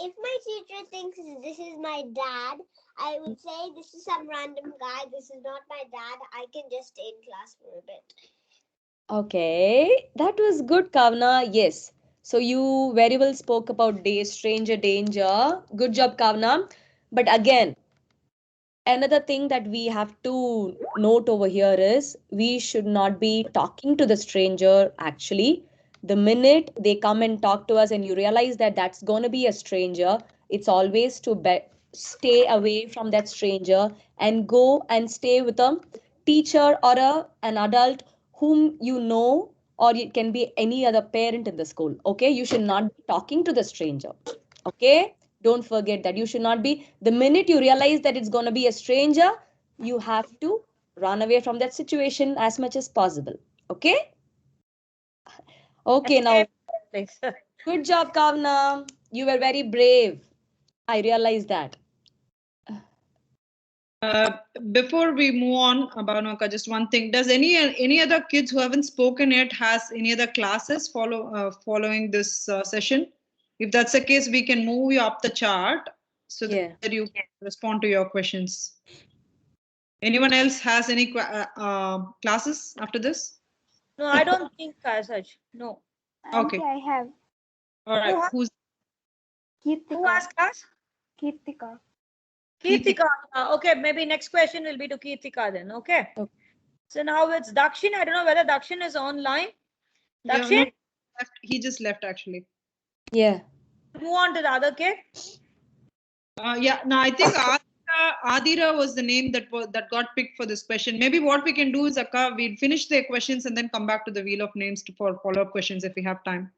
if my teacher thinks this is my dad, I would say this is some random guy. This is not my dad. I can just stay in class for a bit. Okay, that was good, Kaavna. Yes. So you very well spoke about stranger danger. Good job, Kaavna. But again, another thing that we have to note over here is we should not be talking to the stranger actually. The minute they come and talk to us and you realize that that's going to be a stranger, it's always to stay away from that stranger and go and stay with a teacher or an adult whom you know, or it can be any other parent in the school. Okay, you should not be talking to the stranger. Okay, don't forget that you should not be, the minute you realize that it's going to be a stranger, you have to run away from that situation as much as possible. Okay. Okay, now Please. good job, Kaavna. You were very brave. I realize that. Before we move on, Abanaka, just one thing. Does any other kids who haven't spoken yet has any other classes following this session? If that's the case, we can move you up the chart so Yeah. that you can respond to your questions. Anyone else has any classes after this? No, I don't think as such. No. Okay. I have All right. Who's Who has class? Keerthika. Keerthika. Okay, maybe next question will be to Keerthika then. Okay. Okay. So now it's Dakshin. I don't know whether Dakshin is online. Dakshin, Yeah, no, he just left actually. Yeah. move on to the other kid. Yeah, no, I think Athira was the name that got picked for this question. Maybe what we can do is, Akka, we'll finish the questions and then come back to the wheel of names for follow-up questions if we have time.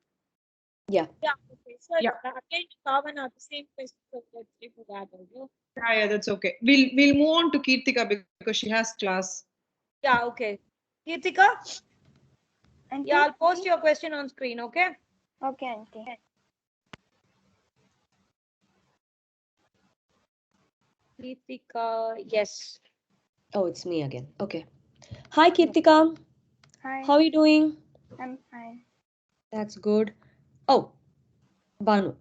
Yeah. Yeah. Okay. So Yeah. again, Kaavna, the same question. So let's do that. Okay? Yeah, that's okay. We'll move on to Keerthika because she has class. Yeah. Okay. Keerthika. Yeah, I'll post your question on screen. Okay. Okay, auntie. Keerthika. Yes. Oh, it's me again. Okay. Hi, Keerthika. Hi, How are you doing? I'm fine. That's good. Oh, Banu.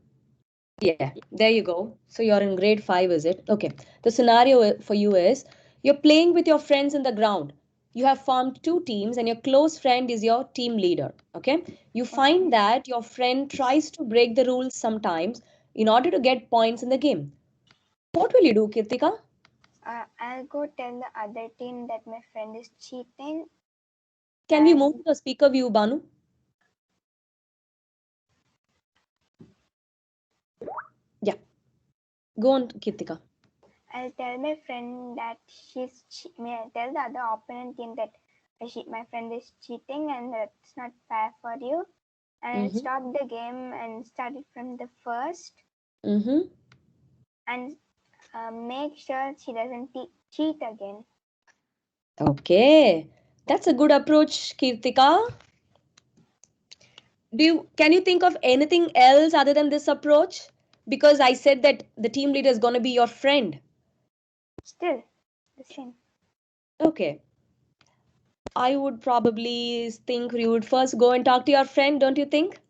Yeah, there you go. So you're in grade 5, is it? Okay. The scenario for you is you're playing with your friends in the ground. You have formed two teams, and your close friend is your team leader. Okay. You find that your friend tries to break the rules sometimes in order to get points in the game. What will you do, Kirtika? I'll go tell the other team that my friend is cheating. Can we move to the speaker view, Banu? Yeah. Go on, Kirtika. I'll tell my friend that I'll tell the other opponent team that my friend is cheating and that's not fair for you. And I'll stop the game and start it from the first. And make sure she doesn't cheat again. Okay. That's a good approach, Kirtika. Can you think of anything else other than this approach? Because I said that the team leader is going to be your friend. Still the same. Okay. I would probably think you would first go and talk to your friend, don't you think?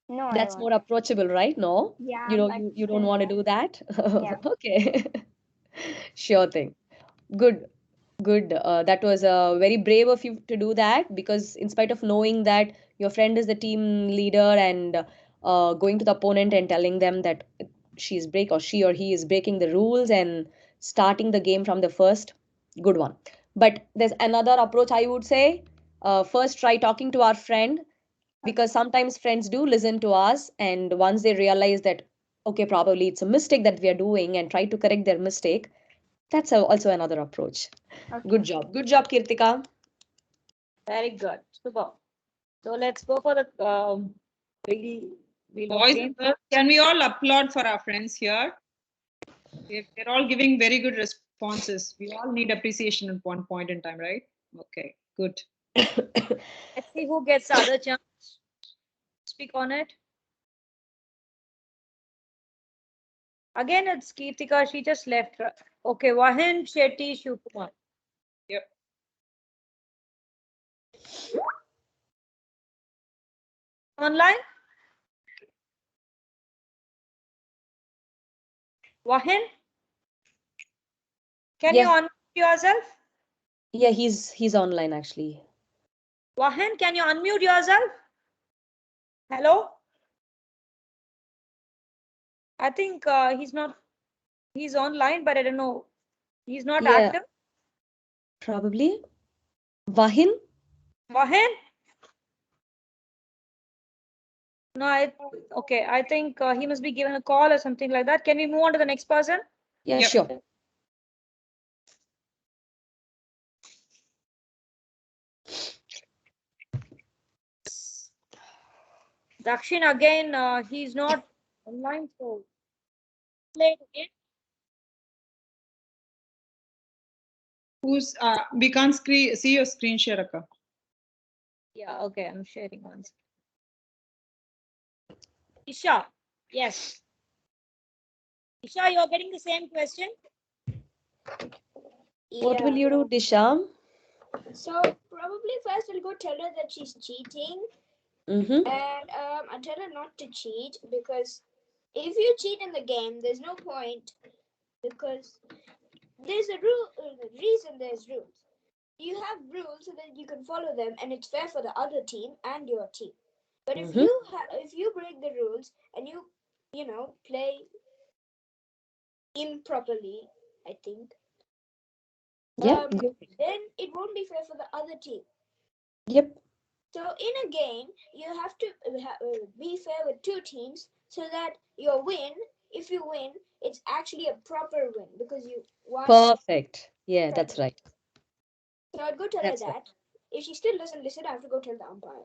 No, That's more approachable, right? No? Yeah, You don't want to do that? Yeah. Okay. Sure thing. Good. Good. That was very brave of you to do that, because in spite of knowing that your friend is the team leader and going to the opponent and telling them that she or he is breaking the rules and starting the game from the first, good one. But there's another approach I would say. First, try talking to our friend, because sometimes friends do listen to us, and once they realize that, okay, probably it's a mistake that we are doing, and try to correct their mistake, that's also another approach. Okay. Good job. Good job, Kirtika. Very good. Super. So let's go for the Boys and girls, can we all applaud for our friends here? They're all giving very good responses. We all need appreciation at one point in time, right? Okay, good. Let's see who gets the other chance. Speak on it. Again, it's Keerthika. She just left. Okay, Vahin, Shetty, Kumar. Yep. Online? Vahin? Can you unmute yourself? Yeah, he's online actually. Vahin, can you unmute yourself? Hello? I think he's online, but I don't know. He's not active. Probably. Vahin? Vahin? No, okay. I think he must be given a call or something like that. Can we move on to the next person? Yeah, sure. Dakshin again, he's not online, so play it again. We can't see your screen share, Akka. Yeah, okay, I'm sharing once. Disha, yes. Disha, you're getting the same question? What will you do, Disha? So probably first I'll go tell her that she's cheating. And I'll tell her not to cheat, because if you cheat in the game, there's no point, because there's a reason there's rules. You have rules so that you can follow them, and it's fair for the other team and your team. But if you break the rules and you play improperly, I think, Yep. Good. then it won't be fair for the other team. Yep. So in a game, you have to be fair with two teams so that your win, if you win, it's actually a proper win because you won. Perfect. Yeah, that's right. So I'd go tell That's her right. that. If she still doesn't listen, I have to go tell the umpire.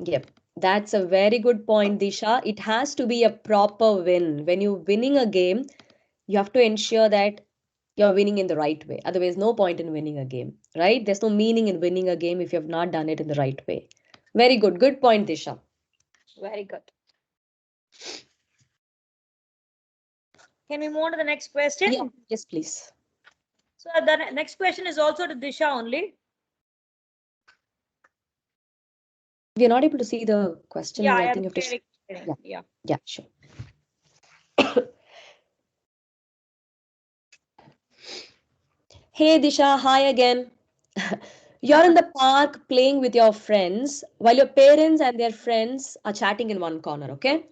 Yep. That's a very good point, Disha. It has to be a proper win. When you're winning a game, you have to ensure that you're winning in the right way. Otherwise, no point in winning a game, right? There's no meaning in winning a game if you have not done it in the right way. Very good. Good point, Disha. Very good. Can we move on to the next question? Yeah. Yes, please. So the next question is also to Disha only. We're not able to see the question. Yeah, I I am think you have to. sharing. Yeah. Yeah. Yeah, sure. Hey Disha, hi again. You're in the park playing with your friends while your parents and their friends are chatting in one corner, okay?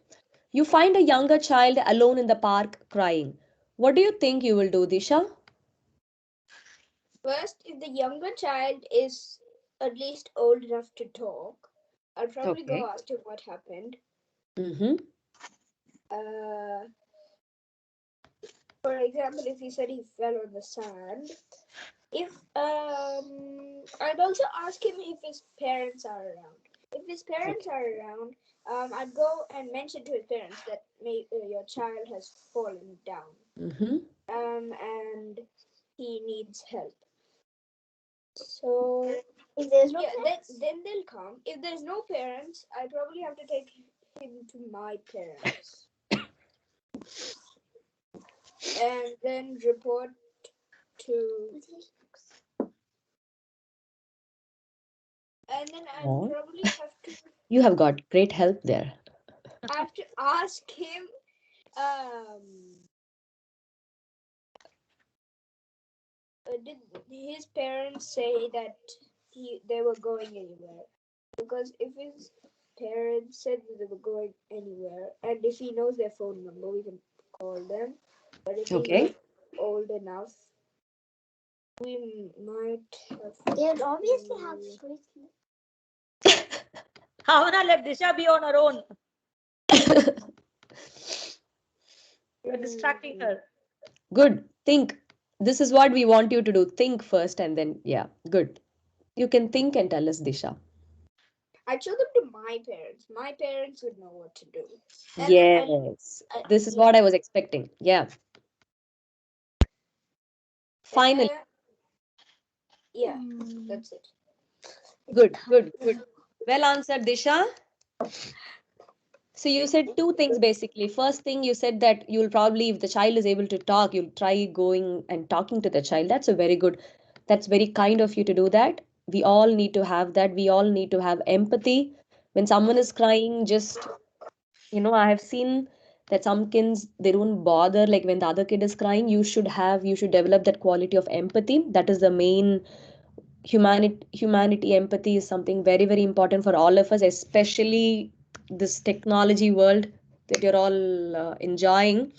You find a younger child alone in the park crying. What do you think you will do, Disha? First, if the younger child is at least old enough to talk, I'll probably Okay. go ask him what happened. Mm-hmm. For example, if he said he fell on the sand, if I'd also ask him if his parents are around. If his parents are around, I'd go and mention to his parents that your child has fallen down, Mm-hmm. and he needs help. So If there's no yeah, parents, then they'll come. If there's no parents, I probably have to take him to my parents and then report to. And then I Oh, probably have to. you have got great help there. I have to ask him. Did his parents say that they were going anywhere? Because if his parents said that they were going anywhere, and if he knows their phone number, we can call them. But if he's Okay. not old enough, we might have. they would obviously have street. Kaavna, let Disha be on her own. You're distracting her. Good. Think. This is what we want you to do. Think first and then, yeah, good. You can think and tell us, Disha. I show them to my parents. My parents would know what to do. And Yes. This is what I was expecting. Yeah. Finally. Yeah, that's it. Good, good, good. Well answered, Disha. So you said two things basically. First thing you said that you'll probably, if the child is able to talk, you'll try going and talking to the child. That's a very good, that's very kind of you to do that. We all need to have that. We all need to have empathy. When someone is crying, just, I have seen that some kids, they don't bother. Like when the other kid is crying, you should develop that quality of empathy. That is the main humanity. Empathy is something very, very important for all of us, especially this technology world that you're all enjoying.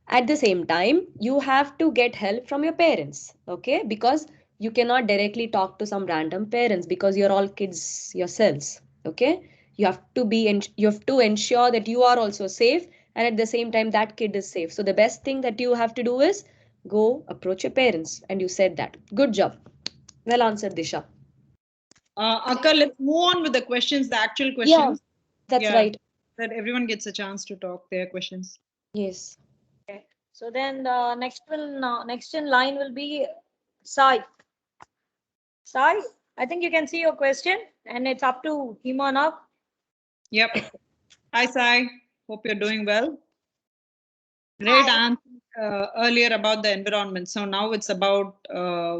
At the same time, you have to get help from your parents, okay? Because you cannot directly talk to some random parents because you're all kids yourselves, okay? You have to ensure that you are also safe, and at the same time that kid is safe. So the best thing that you have to do is go approach your parents, and you said that. Good job. Well answered, Disha. Akka, let's move on with the questions, the actual Yeah, questions. that's Yeah. right. That everyone gets a chance to talk their questions. Yes. Okay. So then the next in line will be Sai. Sai, I think you can see your question, and it's up to Hima now. Yep. Hi, Sai. Hope you're doing well. Great answer earlier about the environment. So now it's about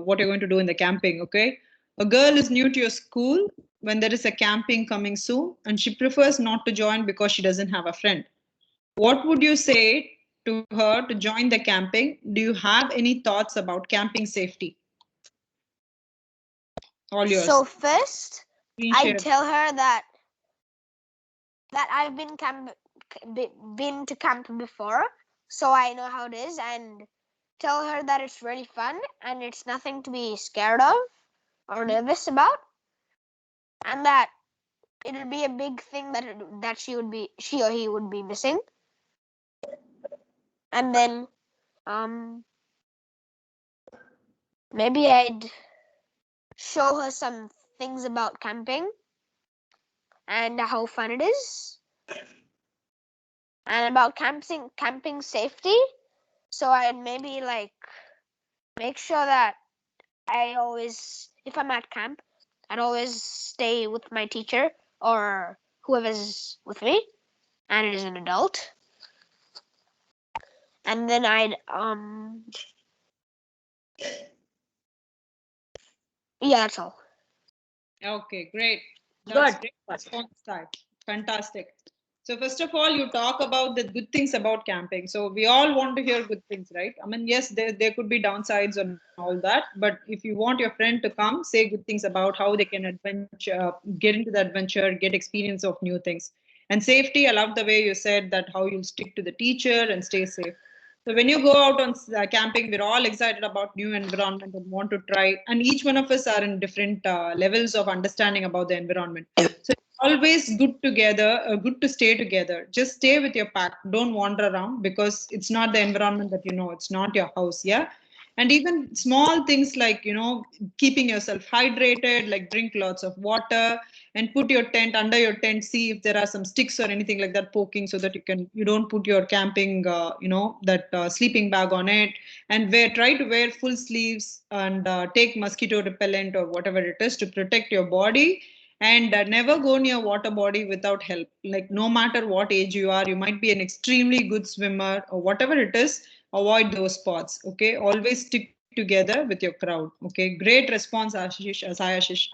what you're going to do in the camping, okay? A girl is new to your school when there is a camping coming soon, and she prefers not to join because she doesn't have a friend. What would you say to her to join the camping? Do you have any thoughts about camping safety? All yours. So first, Screen I share. tell her that I've been to camp before, so I know how it is, and tell her that it's really fun and it's nothing to be scared of or nervous about, and that it would be a big thing that she or he would be missing. And then maybe I'd show her some things about camping and how fun it is, and about camping safety. So I'd maybe like make sure that I always, if I'm at camp, I'd always stay with my teacher or whoever's with me, and it is an adult. And then I'd yeah, that's all. Okay, great. That's Good. great response type. Fantastic. So first of all, you talk about the good things about camping. So we all want to hear good things, right? I mean, yes, there could be downsides and all that, but if you want your friend to come, say good things about how they can adventure, get into the adventure, get experience of new things. And safety, I love the way you said that how you'll stick to the teacher and stay safe. So when you go out on camping, we're all excited about new environment and want to try. And each one of us are in different levels of understanding about the environment. So it's always good together, good to stay together. Just stay with your pack. Don't wander around because it's not the environment that you know. It's not your house. Yeah. And even small things like, keeping yourself hydrated, like drink lots of water and put your tent under your tent, see if there are some sticks or anything like that poking so that you don't put your camping, that sleeping bag on it, and try to wear full sleeves and take mosquito repellent or whatever it is to protect your body. And never go near water body without help. Like no matter what age you are, you might be an extremely good swimmer or whatever it is, avoid those spots. Okay, always stick together with your crowd. Okay, great response, Ashish. Sai Aashish.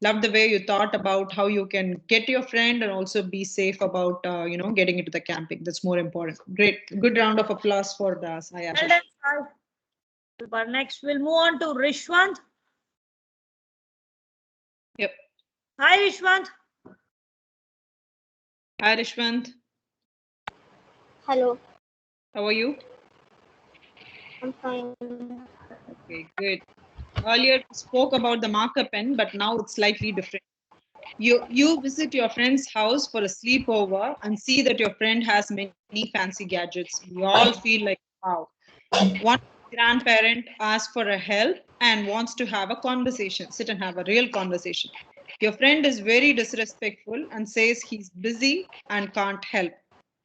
Love the way you thought about how you can get your friend and also be safe about getting into the camping. That's more important. Great, good round of applause for the Sai Aashish. Well done, Sai. But next, we'll move on to Riswanth. Yep. Hi, Riswanth. Hi, Riswanth. Hello, How are you? I'm fine. Okay, good. Earlier we spoke about the marker pen, but now it's slightly different. You visit your friend's house for a sleepover and see that your friend has many fancy gadgets. We all feel like, wow. One grandparent asks for a help and wants to have a conversation, sit and have a real conversation. Your friend is very disrespectful and says he's busy and can't help.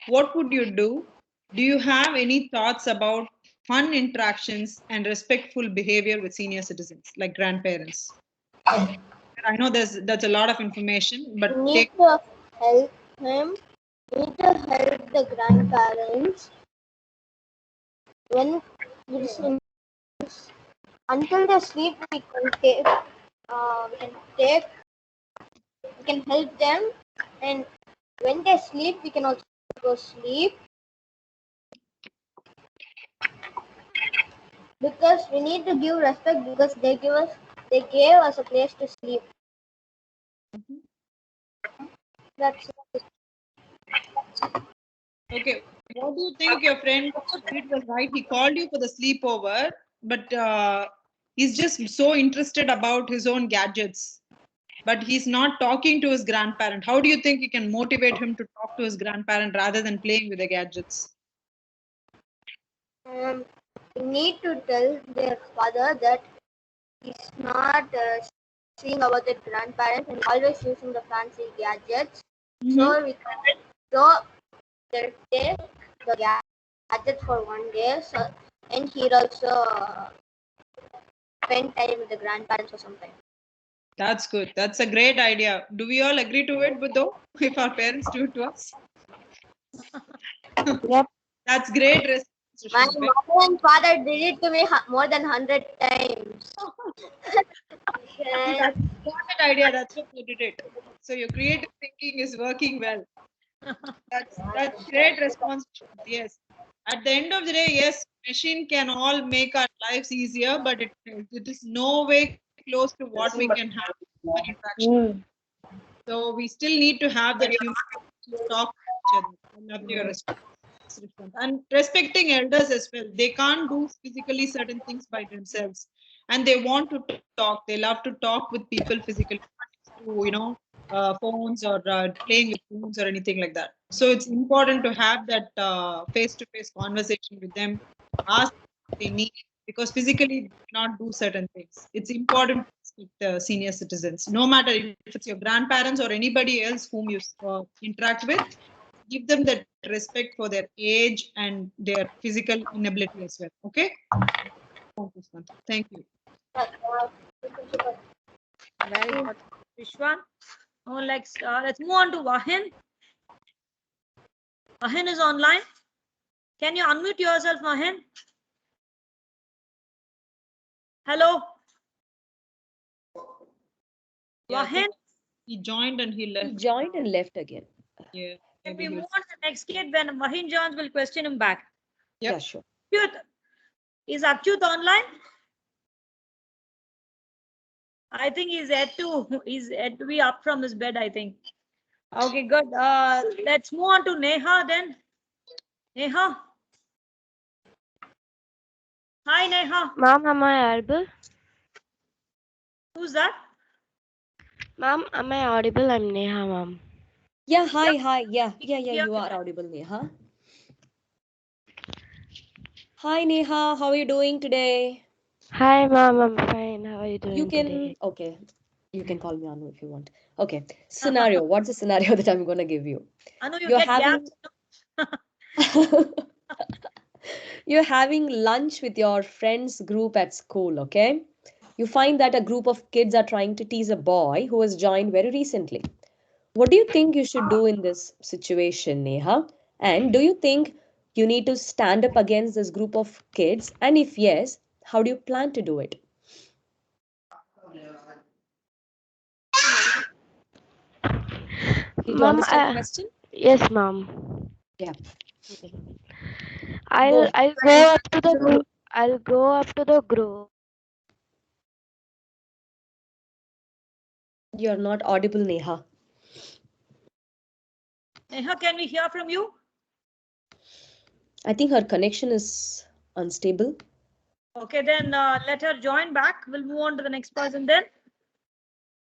What would you do? Do you have any thoughts about fun interactions and respectful behavior with senior citizens like grandparents? I know that's a lot of information, but We need to help him. We need to help the grandparents when it's in, until they sleep. We can help them, and when they sleep, we can also go sleep because we need to give respect because they gave us a place to sleep. That's it. okay. What do you think your friend did was right? He called you for the sleepover, but he's just so interested about his own gadgets. But he's not talking to his grandparent. How do you think you can motivate him to talk to his grandparent rather than playing with the gadgets? We need to tell their father that he's not seeing about their grandparents and always using the fancy gadgets. So we can they'll take the gadget for one day. So and he'll also spend time with the grandparents or something. That's good. That's a great idea. Do we all agree to it, though? If our parents do it to us? Yep. That's great response. My mother and father did it to me more than 100 times. That's a good idea. That's what you did it. So your creative thinking is working well. That's great response. Yes. At the end of the day, yes, machine can all make our lives easier, but it is no way close to what we can have human interaction. So we still need to have that human to talk to each other. I love your response. And respecting elders as well. They can't do physically certain things by themselves, and they want to talk. They love to talk with people physically, through phones or playing with phones or anything like that. So it's important to have that face-to-face conversation with them, ask what they need, because physically they cannot do certain things. It's important to respect senior citizens, no matter if it's your grandparents or anybody else whom you interact with. Give them that respect for their age and their physical inability as well. Okay. Thank you. Very good. Riswanth. Oh, let's move on to Vahin. Vahin is online. Can you unmute yourself, Vahin? Hello. Yeah, Vahin. He joined and he left. He joined and left again. Yeah. Can we move on to the next kid? When Vahin joins, we'll question him back. Yep. Yeah, sure. Achyuth. Is Achyuth online? I think he's had to be up from his bed, I think. Okay, good. Let's move on to Neha then. Neha. Hi, Neha. Ma'am, am I audible? Who's that? Ma'am, am I audible? I'm Neha, ma'am. Yeah, hi. Yeah, you are audible, Neha. Hi, Neha. How are you doing today? Hi, ma'am. I'm fine. How are you doing today? Okay. You can call me Anu if you want. Okay. Scenario. What's the scenario that I'm going to give you? Anu, you You're get having you're having lunch with your friends group at school, okay? You find that a group of kids are trying to tease a boy who has joined very recently. What do you think you should do in this situation, Neha? And do you think you need to stand up against this group of kids? And if yes, how do you plan to do it? Did you Ma'am, understand the question? yes, ma'am. Yeah. I'll Go. I'll go up to the group. I'll go up to the group. You're not audible, Neha. Neha, can we hear from you? I think her connection is unstable. Okay, then let her join back. We'll move on to the next person then.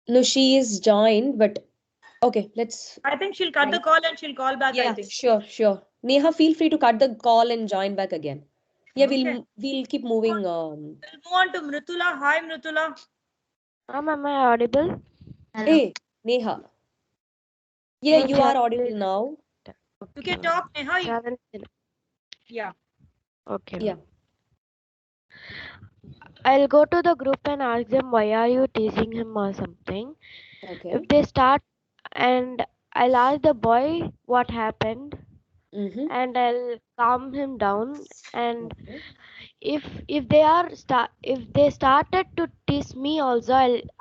No, she is joined, but okay, let's. I think she'll cut the call and she'll call back, I Yeah, think. sure. Neha, feel free to cut the call and join back again. Yeah, Okay. we'll keep moving. We'll move on to Mrithula. Hi, Mrithula. Ma'am, am I audible? Hey, Neha. Yeah, you are audible now. You can talk, Neha. Yeah. Okay. Yeah. I'll go to the group and ask them why are you teasing him or something. Okay. If they start, and I'll ask the boy what happened, and I'll calm him down. And if they started to tease me also,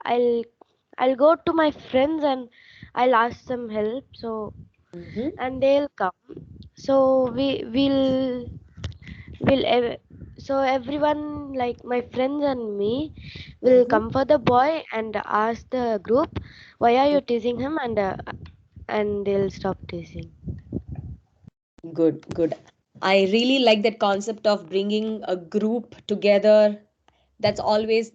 I'll go to my friends and I'll ask them help. So and they'll come. So so everyone, like my friends and me, will come for the boy and ask the group why are you teasing him, and they'll stop teasing. Good. I really like that concept of bringing a group together. That always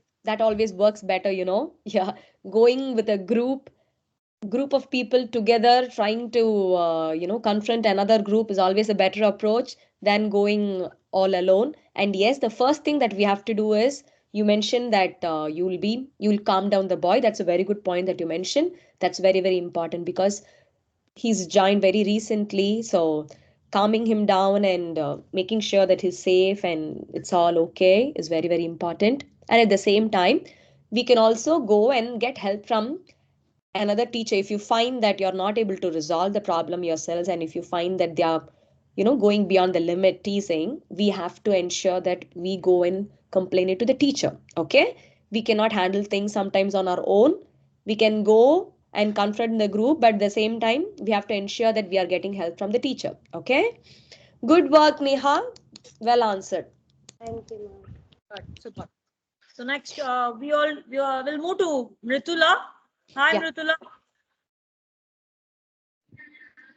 works better, you know. Yeah, going with a group of people together trying to confront another group is always a better approach than going all alone. And yes, the first thing that we have to do is, you mentioned that you'll calm down the boy. That's a very good point that you mentioned. That's very, very important because he's joined very recently, so calming him down and making sure that he's safe and it's all okay is very, very important. And at the same time, we can also go and get help from another teacher if you find that you're not able to resolve the problem yourselves, and if you find that they are going beyond the limit teasing. We have to ensure that we go and complain it to the teacher. Okay, we cannot handle things sometimes on our own. We can go and confront the group, but at the same time we have to ensure that we are getting help from the teacher. Okay, good work, Neha. Well answered. Thank you, ma'am. Good, super. So next, we'll move to Mrithula. Hi, Mrithula.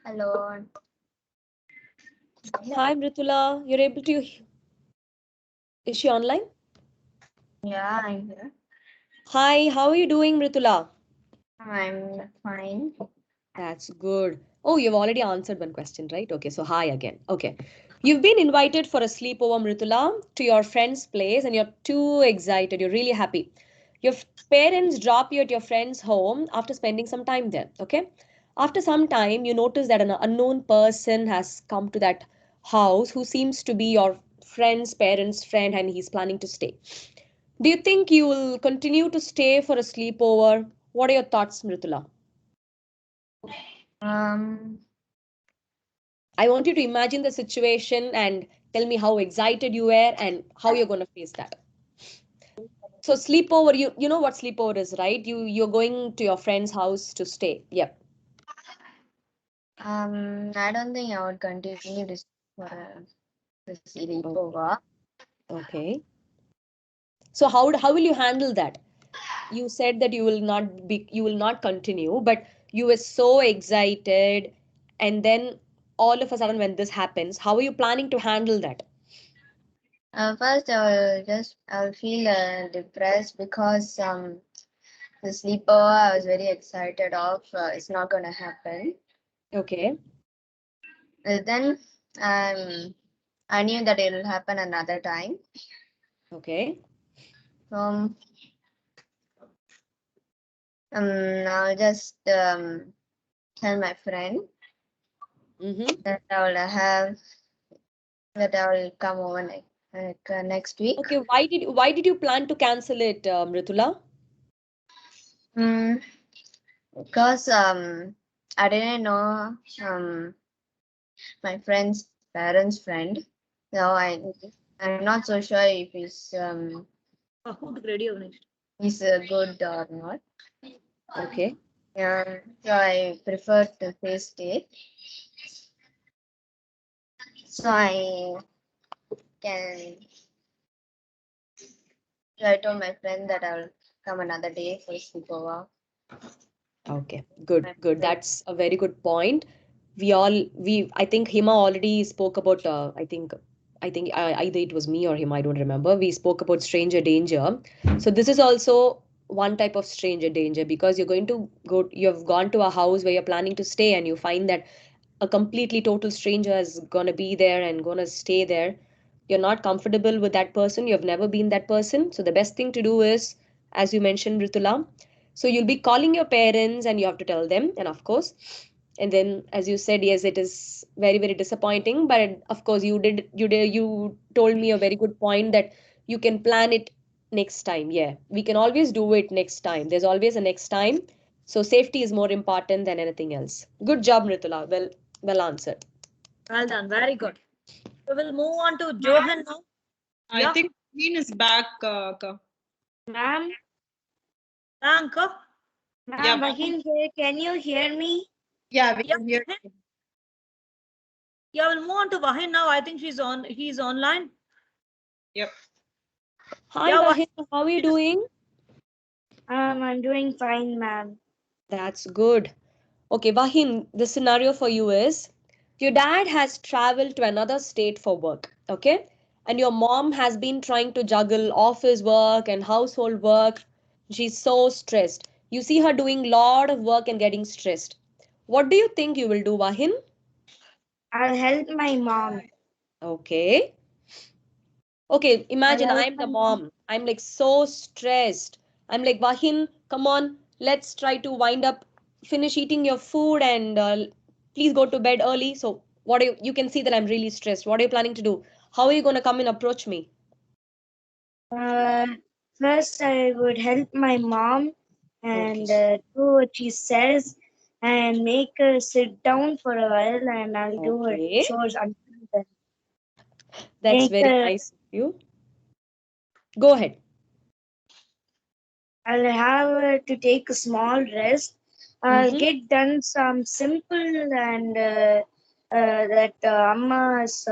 Hello. Hi, Mrithula. You're able to. Is she online? Yeah, I'm here. Hi, how are you doing, Mrithula? I'm fine. That's good. Oh, you've already answered one question, right? Okay, so hi again. Okay. You've been invited for a sleepover, Mrithula, to your friend's place, and you're too excited. You're really happy. Your parents drop you at your friend's home after spending some time there. Okay. After some time, you notice that an unknown person has come to that house who seems to be your friend's parents' friend, and he's planning to stay. Do you think you will continue to stay for a sleepover? What are your thoughts, Mrithula? Um, I want you to imagine the situation and tell me how excited you were and how you're going to face that. So sleepover, you know what sleepover is, right? You're going to your friend's house to stay. Yep. I don't think I would continue this for the Okay. sleepover. Okay. So how will you handle that? You said that you will not continue, but you were so excited, and then all of a sudden when this happens, how are you planning to handle that? First, I'll feel depressed because the sleepover I was very excited of it's not gonna happen. Okay. Then I knew that it will happen another time. Okay. So I'll just tell my friend Mm-hmm. that I will come over next week. Okay. Why did you plan to cancel it, Mrithula? Mm, because I didn't know my friend's parents' friend. So I'm not so sure if he's good or not. Okay. Yeah, so I prefer to face it. So can I told my friend that I'll come another day for sleepover. Okay, good, good. That's a very good point. I think Hima already spoke about, either it was me or him, I don't remember. We spoke about stranger danger. So this is also one type of stranger danger because you've gone to a house where you're planning to stay and you find that a completely total stranger is gonna be there and gonna stay there. You're not comfortable with that person. You've never been that person. So the best thing to do is, as you mentioned, Ritula, so you'll be calling your parents and you have to tell them, and of course, and then as you said, yes, it is very, very disappointing. But of course, you told me a very good point that you can plan it next time. Yeah, we can always do it next time. There's always a next time. So safety is more important than anything else. Good job, Mritula. Well answered. Well done. Very good. We will move on to Johan now. I think Vahin is back. Ma'am, Thank you. Yeah, ma'am, Vahin here. Can you hear me? yeah, we Yeah. can hear you. Yeah, we'll move on to Vahin now. I think he's online. Yep. Hi, Yeah, Vahin. How are you doing? I'm doing fine, ma'am. That's good. Okay, Vahin, the scenario for you is your dad has traveled to another state for work, okay? And your mom has been trying to juggle office work and household work. She's so stressed. You see her doing lot of work and getting stressed. What do you think you will do, Vahin? I'll help my mom. Okay. Okay, I'll imagine help I'm the my mom. mom. I'm like so stressed. I'm like, Vahin, come on, let's try to wind up, finish eating your food, and please go to bed early. So, what are you can see that I'm really stressed. What are you planning to do? How are you going to come and approach me? Uh, First, I would help my mom and Okay. do what she says and make her sit down for a while, and I'll do her Okay. chores until then. That's Make very her, nice of you. Go ahead. I'll have her to take a small rest. I'll Mm-hmm. get done some simple and that Amma is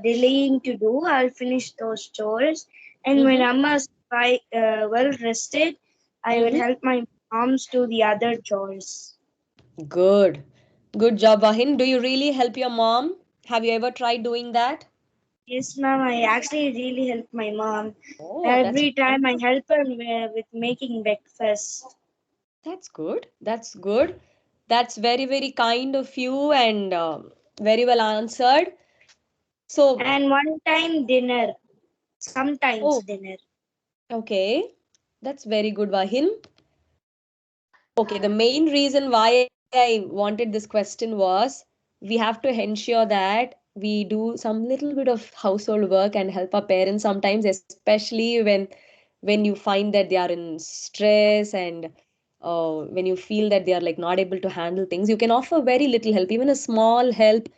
delaying to do. I'll finish those chores, and when Mm-hmm. Amma is well rested, I will Mm-hmm. help my moms do the other chores. Good. Good job, Vahin. Do you really help your mom? Have you ever tried doing that? Yes, ma'am. I actually really help my mom. Oh, Every time I help her with making breakfast. that's good. That's good. That's very, very kind of you and very well answered. So, And one time dinner. Sometimes oh, dinner. okay. That's very good, Vahin. Okay, the main reason why I wanted this question was we have to ensure that we do some little bit of household work and help our parents sometimes, especially when you find that they are in stress and when you feel that they are like not able to handle things. You can offer very little help. Even a small help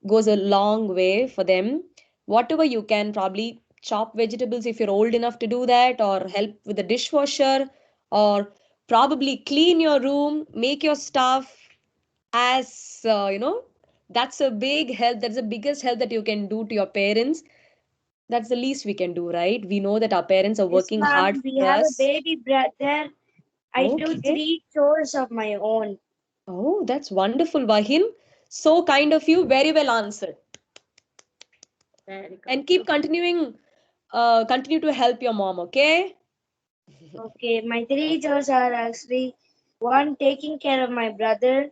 goes a long way for them. Whatever you can, probably chop vegetables if you're old enough to do that, or help with the dishwasher, or probably clean your room, make your stuff as that's a big help. That's the biggest help that you can do to your parents. That's the least we can do, right? We know that our parents are Yes, working hard ma'am. We for have a us. baby brother. I do Okay. 3 chores of my own. Oh, that's wonderful, Vahin. So kind of you. Very well answered. Very good. And keep continue to help your mom, okay? Okay, my 3 chores are actually one, taking care of my brother.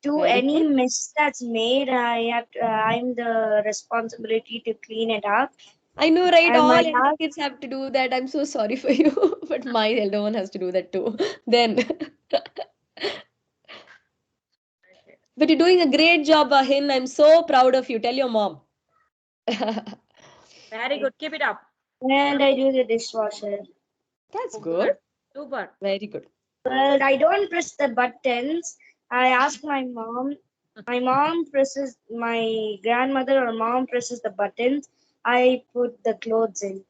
Two, Very any good. mess that's made, I'm the responsibility to clean it up. I know, right? And All my elder last, kids have to do that. I'm so sorry for you, but my elder one has to do that too. Then, but you're doing a great job, Vahin. I'm so proud of you. Tell your mom. Very good. Keep it up. and I do the dishwasher. That's Oh, good. good. Super. Very good. But I don't press the buttons. I ask my mom. My mom presses, my grandmother or mom presses the buttons. I put the clothes in.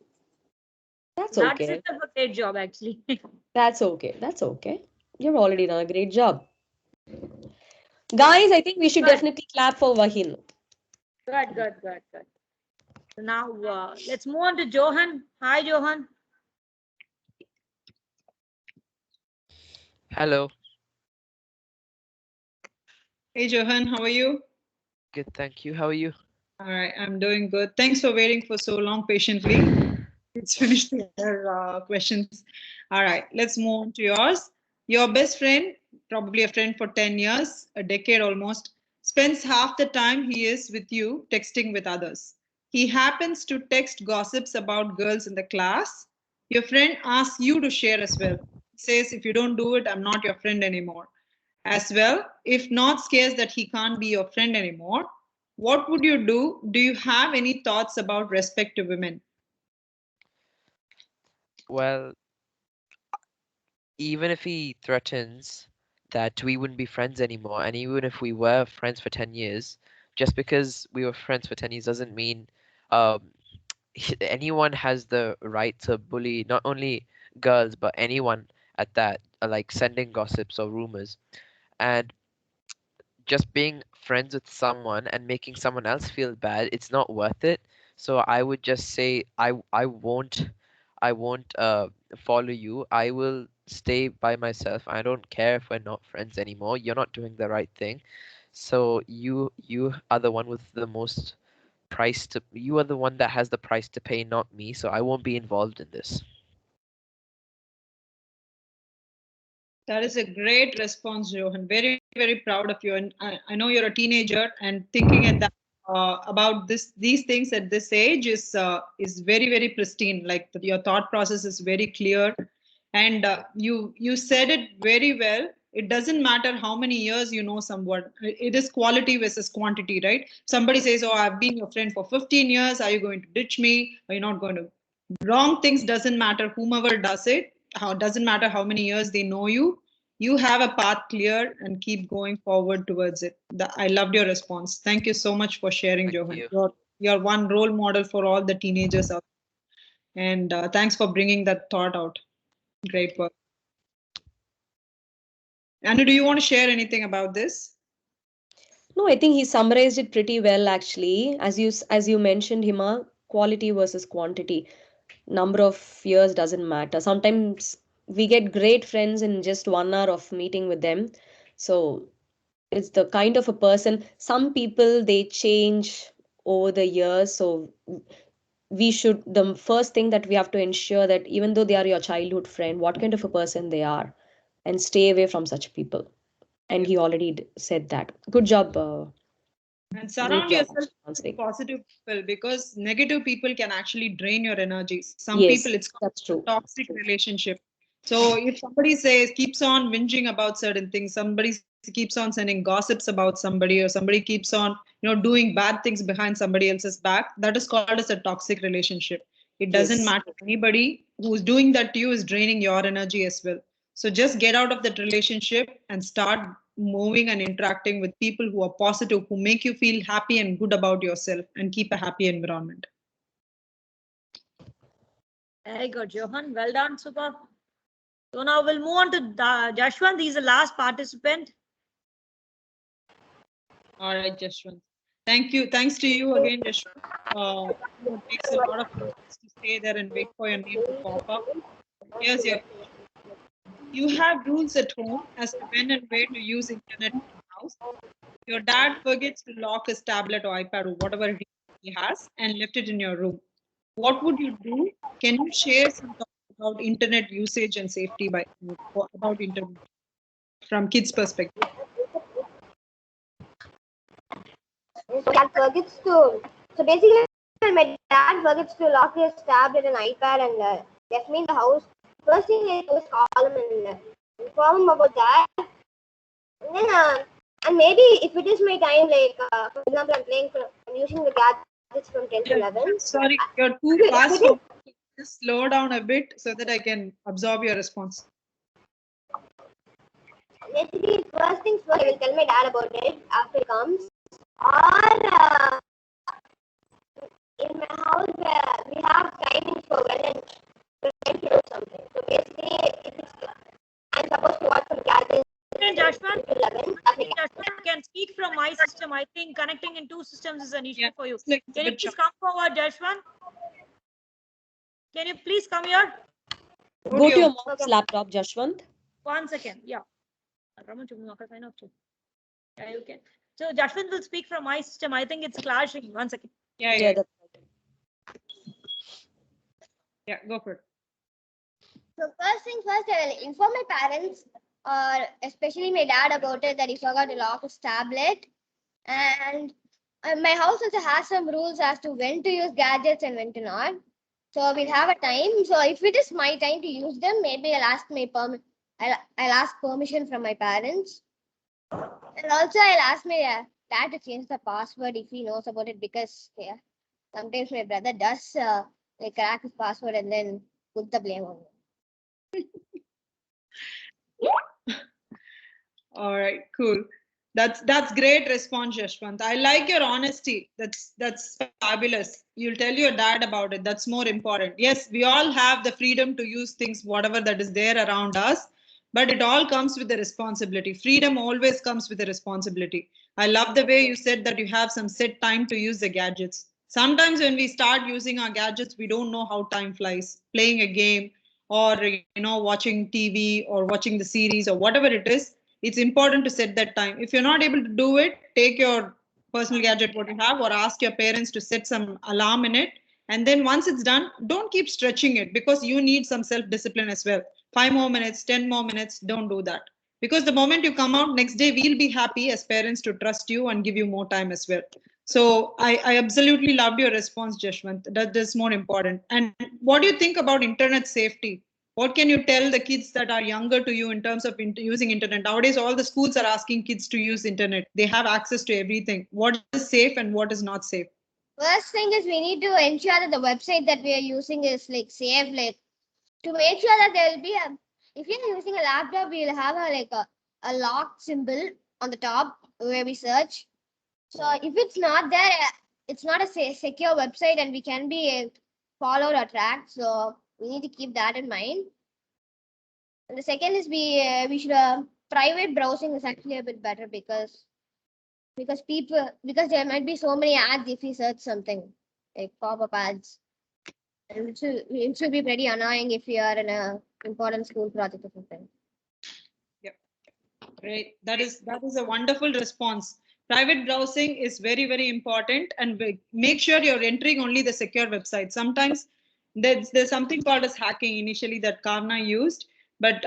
That's That is okay. a great job, actually. That's okay. That's okay. You've already done a great job. Guys, I think we should Good. definitely clap for Vahin. Good, good, good, good. So now let's move on to Johan. Hi, Johan. Hello. Hey Johan, how are you? Good, thank you. How are you? All right, I'm doing good. Thanks for waiting for so long patiently. Let's finish your questions. All right, let's move on to yours. Your best friend, probably a friend for 10 years, a decade almost, spends half the time he is with you texting with others. He happens to text gossips about girls in the class. Your friend asks you to share as well. He says, if you don't do it, I'm not your friend anymore. As well, if not scares that he can't be your friend anymore, what would you do? Do you have any thoughts about respect to women? Well, even if he threatens that we wouldn't be friends anymore, and even if we were friends for 10 years, just because we were friends for 10 years doesn't mean um, anyone has the right to bully not only girls, but anyone at that, like sending gossips or rumors. And just being friends with someone and making someone else feel bad, it's not worth it. So I would just say I won't follow you. I will stay by myself. I don't care if we're not friends anymore. You're not doing the right thing. So you are the one with the most price to you are the one that has the price to pay, not me. So I won't be involved in this. That is a great response, Johan. Very, very proud of you. And I know you're a teenager, and thinking at that about these things at this age is very, very pristine. Like your thought process is very clear, and you said it very well. It doesn't matter how many years you know someone. It is quality versus quantity, right? Somebody says, "Oh, I've been your friend for 15 years. Are you going to ditch me? Are you not going to?" Wrong things doesn't matter. Whomever does it, how doesn't matter how many years they know you. You have a path clear and keep going forward towards it. I loved your response. Thank you so much for sharing, Thank Johan. you. You're one role model for all the teenagers out there. And thanks for bringing that thought out. Great work. Anu, do you want to share anything about this? No, I think he summarized it pretty well actually. As you mentioned, Hima, quality versus quantity. Number of years doesn't matter. Sometimes we get great friends in just 1 hour of meeting with them. So it's the kind of a person. Some people they change over the years. So we should, the first thing that we have to ensure that even though they are your childhood friend, what kind of a person they are, and stay away from such people. And he already said that. Good job. And Great surround job yourself with answering. positive people, because negative people can actually drain your energy. Some Yes, people, it's called that's a true. toxic relationship. So if somebody says, keeps on whinging about certain things, somebody keeps on sending gossips about somebody, or somebody keeps on, doing bad things behind somebody else's back, that is called as a toxic relationship. It doesn't Yes. matter. Anybody who's doing that to you is draining your energy as well. So just get out of that relationship and start moving and interacting with people who are positive, who make you feel happy and good about yourself, and keep a happy environment. Very good, Johan. Well done, super. So now we'll move on to Jaswanth. He's the last participant. All right, Jaswanth. Thank you. Thanks to you again, Jaswanth. It takes a lot of patience to stay there and wait for your name to pop up. Here's your question. You have rules at home as to when and where to use internet in the house. Your dad forgets to lock his tablet or iPad or whatever he has and left it in your room. What would you do? Can you share some thoughts about internet usage and safety about internet from kids' perspective? Dad forgets to. So basically, when my dad forgets to lock his tablet and iPad and left me in the house, first thing I do is call him and inform him about that. And then, and maybe if it is my time, like for example, I'm using the gadgets from 10 to 11. Sorry, you're too fast. Just slow down a bit so that I can absorb your response. Basically, first things first, I will tell my dad about it after he comes. Or in my house, we have timings for when and when to do something. So basically, if it's, I'm supposed to watch some gadgets. Jaswanth, Jaswanth can speak from my system. I think connecting in two systems is an issue for you. Can you please come forward, Jaswanth? Can you please come here? Go to your mom's laptop, Jaswanth. 1 second. Yeah. Yeah, you can. So Jaswanth will speak from my system. I think it's clashing. 1 second. Yeah, that's right. Yeah, go for it. So first thing first, I will inform my parents, or especially my dad, about it, that he forgot to lock his tablet. And my house also has some rules as to when to use gadgets and when to not. So we'll have a time. So if it is my time to use them, maybe I'll ask I'll ask permission from my parents. And also I'll ask my dad to change the password if he knows about it, because sometimes my brother does crack his password and then put the blame on me. All right, cool. That's great response, Jaswanth. I like your honesty. That's fabulous. You'll tell your dad about it. That's more important. Yes, we all have the freedom to use things, whatever that is there around us, but it all comes with the responsibility. Freedom always comes with a responsibility. I love the way you said that you have some set time to use the gadgets. Sometimes when we start using our gadgets, we don't know how time flies. Playing a game, or watching TV, or watching the series, or whatever it is, it's important to set that time. If you're not able to do it, take your personal gadget, what you have, or ask your parents to set some alarm in it. And then once it's done, don't keep stretching it, because you need some self-discipline as well. 5 more minutes, 10 more minutes, don't do that. Because the moment you come out next day, we'll be happy as parents to trust you and give you more time as well. So I absolutely loved your response, Jaswanth. That is more important. And what do you think about internet safety? What can you tell the kids that are younger to you in terms of using internet? Nowadays, all the schools are asking kids to use internet. They have access to everything. What is safe and what is not safe? First thing is, we need to ensure that the website that we are using is safe, to make sure that there will be if you're using a laptop, we'll have a lock symbol on the top where we search. So if it's not there, it's not a secure website and we can be followed or tracked. So we need to keep that in mind. And the second is we should private browsing is actually a bit better, because there might be so many ads if you search something like pop-up ads. And it should be pretty annoying if you are in a important school project or something. Yep. Great. That is a wonderful response. Private browsing is very, very important, and make sure you're entering only the secure website. Sometimes there's something called as hacking initially that Kaavna used. But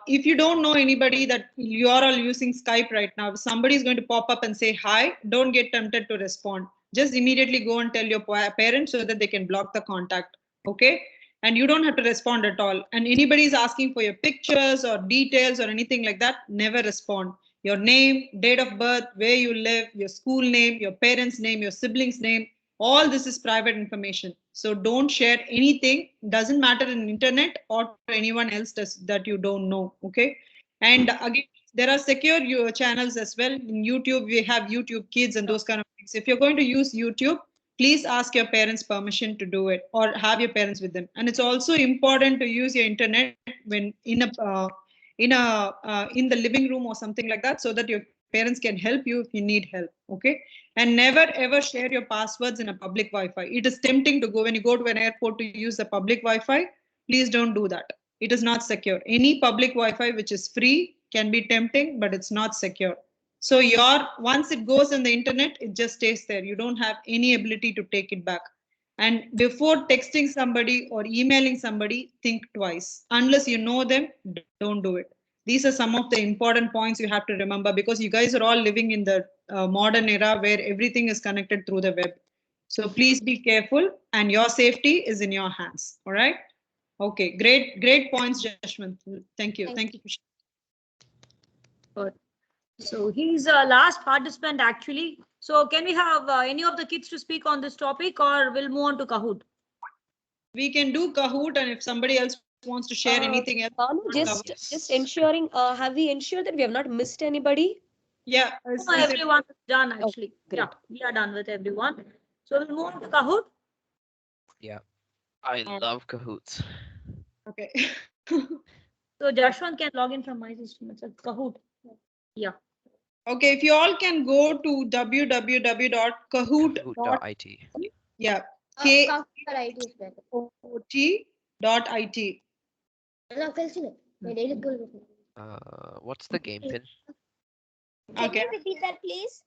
if you don't know anybody, that you are all using Skype right now, if somebody is going to pop up and say hi, don't get tempted to respond. Just immediately go and tell your parents so that they can block the contact. Okay? And you don't have to respond at all. And anybody is asking for your pictures or details or anything like that, never respond. Your name, date of birth, where you live, your school name, your parents' name, your siblings' name, all this is private information. So don't share anything. Doesn't matter in internet or to anyone else that you don't know. Okay. And again, there are secure channels as well. In YouTube, we have YouTube Kids and those kind of things. If you're going to use YouTube, please ask your parents permission to do it, or have your parents with them. And it's also important to use your internet when in the living room or something like that, so that your parents can help you if you need help. Okay. And never ever share your passwords in a public Wi-Fi. It is tempting to go when you go to an airport to use the public Wi-Fi. Please don't do that. It is not secure. Any public Wi-Fi which is free can be tempting, but it's not secure. So once it goes on the internet, it just stays there. You don't have any ability to take it back. And before texting somebody or emailing somebody, think twice. Unless you know them, don't do it. These are some of the important points you have to remember, because you guys are all living in the modern era where everything is connected through the web. So please be careful, and your safety is in your hands. All right. Okay. Great points, Jaswanth. Thank you. Thank you. Good. So he's a last participant actually. So can we have any of the kids to speak on this topic, or we'll move on to Kahoot? We can do Kahoot, and if somebody else wants to share anything else. Just ensuring, have we ensured that we have not missed anybody? Yeah. Everyone is done actually. Great. Yeah, we are done with everyone. So we'll move on to Kahoot. Yeah, I love Kahoots. Okay. So Jaswanth can log in from my system. It's a Kahoot. Yeah. Okay, if you all can go to www.kahoot.it. Yeah. Kahoot.it is better. Kahoot.it. What's the game pin? Can you repeat that, please?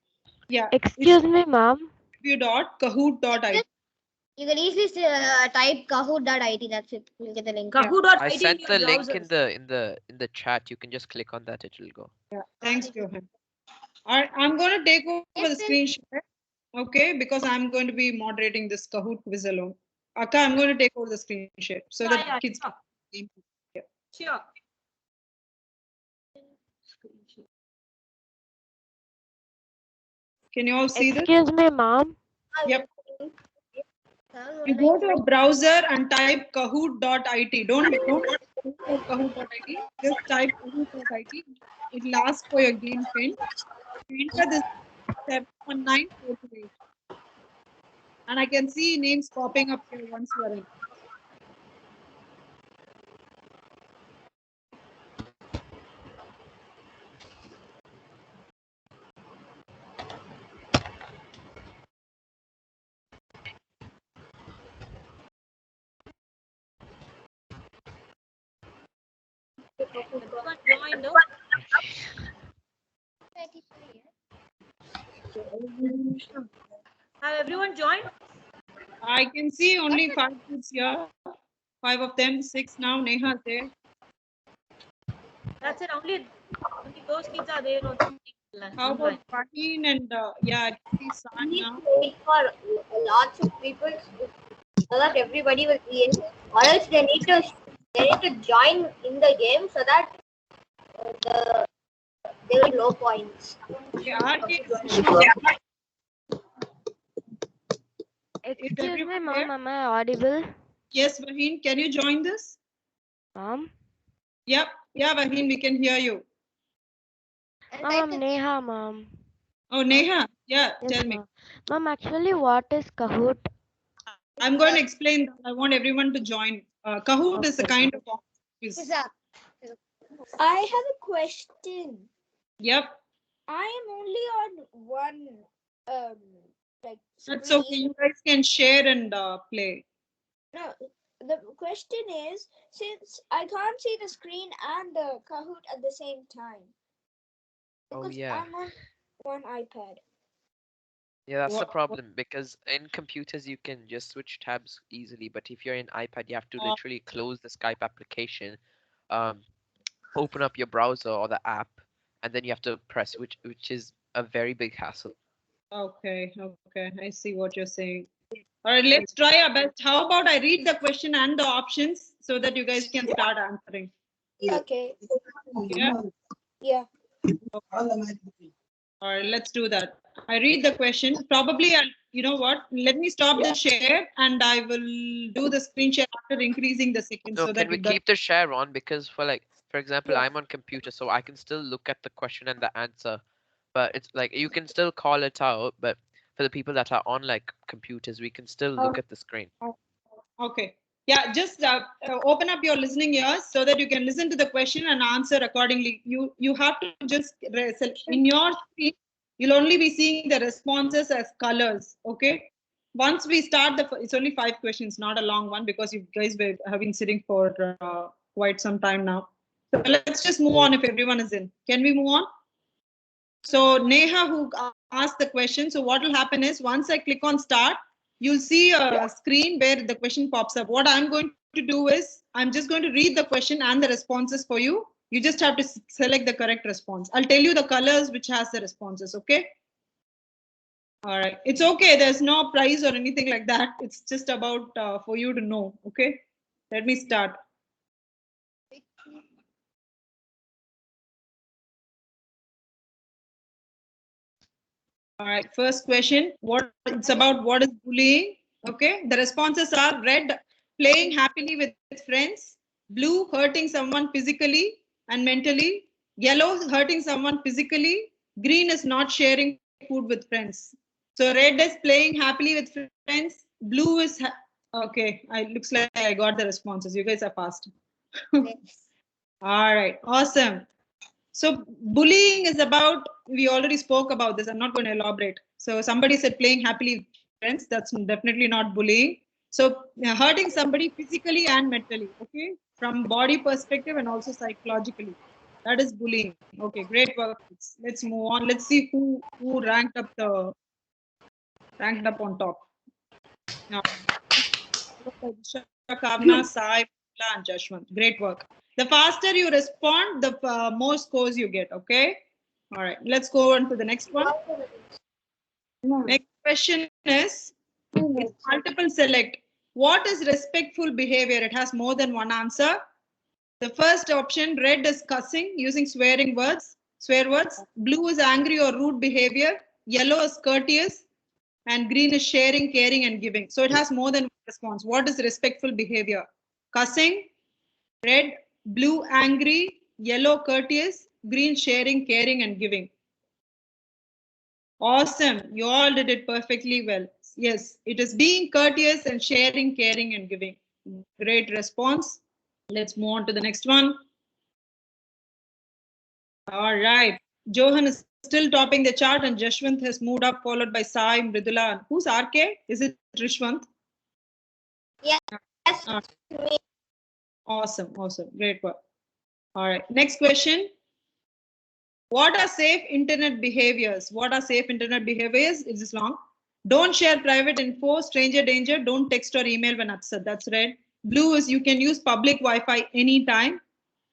Yeah. Excuse me, ma'am. www.kahoot.it. You can easily type kahoot.it. That's it. You'll get the link. Kahoot.it. I sent the link in the chat. You can just click on that. It will go. Yeah. Thanks, Johan. All right, I'm going to take over the screen share. Okay, because I'm going to be moderating this Kahoot quiz alone. Akka, I'm going to take over the screen share so that kids. Sure. Can you all see this? Excuse me, ma'am. Yep. You go to a browser and type kahoot.it. Don't kahoot.it. Just type kahoot.it. It will ask for your game pin. Enter this 71948. And I can see names popping up here once you are in. Everyone joined. Have everyone joined? I can see only 5 kids here. 5 of them, 6 now. Neha is there. That's it. Only those kids are there. How about Vahin and yeah, I can see San now. Wait for lots of people so that everybody will be in, or else they need to join in the game so that they will low points. Excuse me, ma'am. Am I audible? Yes, Vahin, can you join this? Ma'am? Yep. Yeah, Vahin, we can hear you. Ma'am, Neha, ma'am. Oh, Neha. Yeah, Yes, tell me. Ma'am, actually, what is Kahoot? I'm going to explain that. I want everyone to join. Kahoot is a kind of quiz. I have a question. Yep. I am only on one like That's screen. okay. You guys can share and play. No, the question is, since I can't see the screen and the Kahoot at the same time. Oh Because yeah. I'm on one iPad. Yeah, that's the What? problem because in computers you can just switch tabs easily, but if you're in iPad, you have to literally close the Skype application, um, open up your browser or the app, and then you have to press, which is a very big hassle. Okay, okay. I see what you're saying. All right, let's try our best. How about I read the question and the options so that you guys can start answering? Okay. Yeah. Yeah. All right, let's do that. I read the question. Probably, you know what? Let me stop the share and I will do the screen share after increasing the seconds No, so can that we it does. keep the share on? Because for example, Yeah. I'm on computer, so I can still look at the question and the answer, but it's like you can still call it out, but for the people that are on like computers, we can still look at the screen. Okay. Yeah, just open up your listening ears so that you can listen to the question and answer accordingly. You have to just in your screen, you'll only be seeing the responses as colors. Okay. Once we start it's only 5 questions, not a long one because you guys have been sitting for quite some time now. So let's just move on if everyone is in. Can we move on? So Neha who asked the question. So what will happen is once I click on start, you'll see a screen where the question pops up. What I'm going to do is I'm just going to read the question and the responses for you. You just have to select the correct response. I'll tell you the colors which has the responses. Okay. All right. It's okay. There's no prize or anything like that. It's just about for you to know. Okay. Let me start. All right, first question. What it's about what is bullying? Okay, the responses are red, playing happily with friends, blue, hurting someone physically and mentally, yellow, hurting someone physically, green is not sharing food with friends. So red is playing happily with friends, blue is okay. I looks like I got the responses. You guys are fast. All right, awesome. So bullying is about, we already spoke about this. I'm not going to elaborate. So somebody said playing happily with friends. That's definitely not bullying. So hurting somebody physically and mentally, okay, from body perspective and also psychologically. That is bullying. Okay, great work. Let's move on. Let's see who ranked up on top. Now, Disha, Kaavna, Sai, Mrithula, and Jaswanth. Great work. The faster you respond, the more scores you get. Okay. All right. Let's go on to the next one. Next question is it's multiple select. What is respectful behavior? It has more than one answer. The first option, red is cussing using swear words. Blue is angry or rude behavior. Yellow is courteous. And green is sharing, caring, and giving. So it has more than one response. What is respectful behavior? Cussing, red, blue, angry, yellow, courteous, green, sharing, caring, and giving. Awesome. You all did it perfectly well. Yes, it is being courteous and sharing, caring, and giving. Great response. Let's move on to the next one. All right. Johan is still topping the chart and Jaswanth has moved up, followed by Sai, Mrithula. Who's RK? Is it Riswanth? Yes. Awesome. Awesome. Great work. All right. Next question. What are safe internet behaviors? What are safe internet behaviors? Is this long? Don't share private info, stranger danger, don't text or email when upset. That's red. Blue is you can use public Wi-Fi anytime.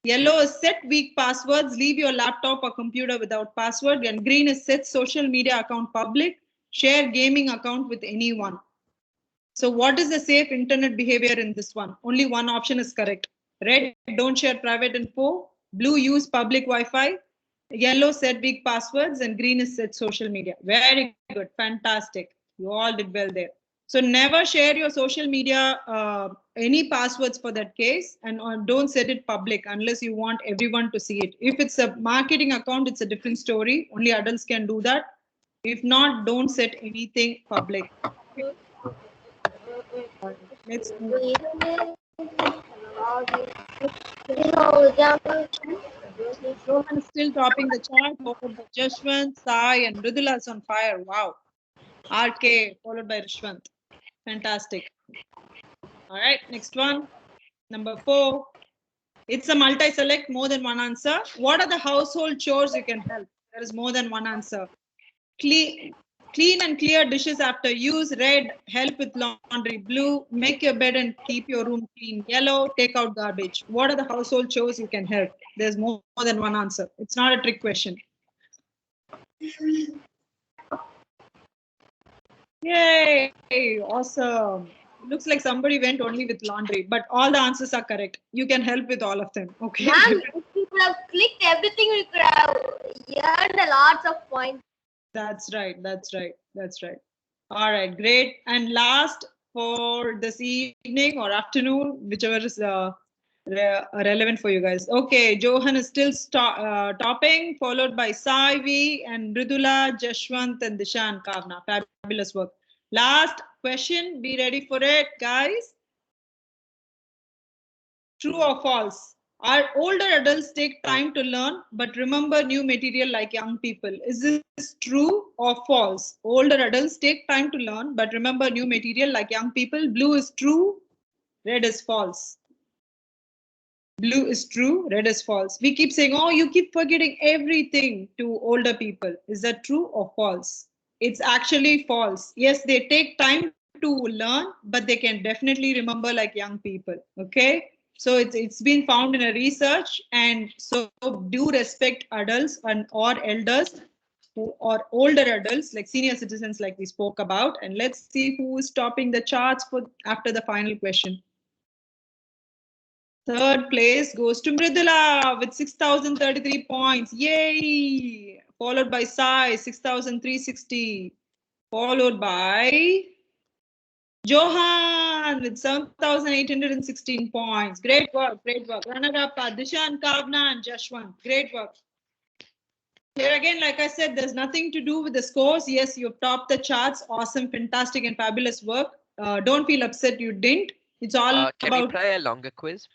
Yellow is set weak passwords, leave your laptop or computer without password. And green is set social media account public, share gaming account with anyone. So what is the safe internet behavior in this one? Only one option is correct. Red, don't share private info. Blue, use public Wi-Fi. Yellow, set weak passwords. And green is set social media. Very good. Fantastic. You all did well there. So never share your social media, any passwords for that case. And don't set it public unless you want everyone to see it. If it's a marketing account, it's a different story. Only adults can do that. If not, don't set anything public. Let's move. Johan is still topping the chart, followed by Jaswanth, Sai, and Mrithula is on fire. Wow. RK, followed by Riswanth. Fantastic. All right, next one. Number 4. It's a multi-select, more than one answer. What are the household chores you can help? There is more than one answer. Clean and clear dishes after use. Red, help with laundry. Blue, make your bed and keep your room clean. Yellow, take out garbage. What are the household chores you can help? There's more than one answer. It's not a trick question. Yay! Awesome. Looks like somebody went only with laundry, but all the answers are correct. You can help with all of them. Okay. Ma'am, if you could have clicked everything, we could have earned a lots of points. That's right. That's right. That's right. All right. Great. And last for this evening or afternoon, whichever is relevant for you guys. Okay. Johan is still topping, followed by Sai V and Mrithula, Jaswanth, and Disha and Kaavna. Fabulous work. Last question. Be ready for it, guys. True or false? Our older adults take time to learn, but remember new material like young people. Is this true or false? Older adults take time to learn, but remember new material like young people. Blue is true, red is false. Blue is true, red is false. We keep saying, oh, you keep forgetting everything to older people. Is that true or false? It's actually false. Yes, they take time to learn, but they can definitely remember like young people. Okay. So it's been found in a research, and so do respect adults and or elders who are older adults like senior citizens like we spoke about. And let's see who is topping the charts for after the final question. Third place goes to Mrithula with 6,033 points. Yay! Followed by Sai, 6,360. Followed by Johan with 7,816 points. Great work, great work. Runner-up are Disha and Kaavna and Jaswanth. Great work. Here again, like I said, there's nothing to do with the scores. Yes, you've topped the charts. Awesome, fantastic, and fabulous work. Don't feel upset you didn't. It's all Can about... we play a longer quiz?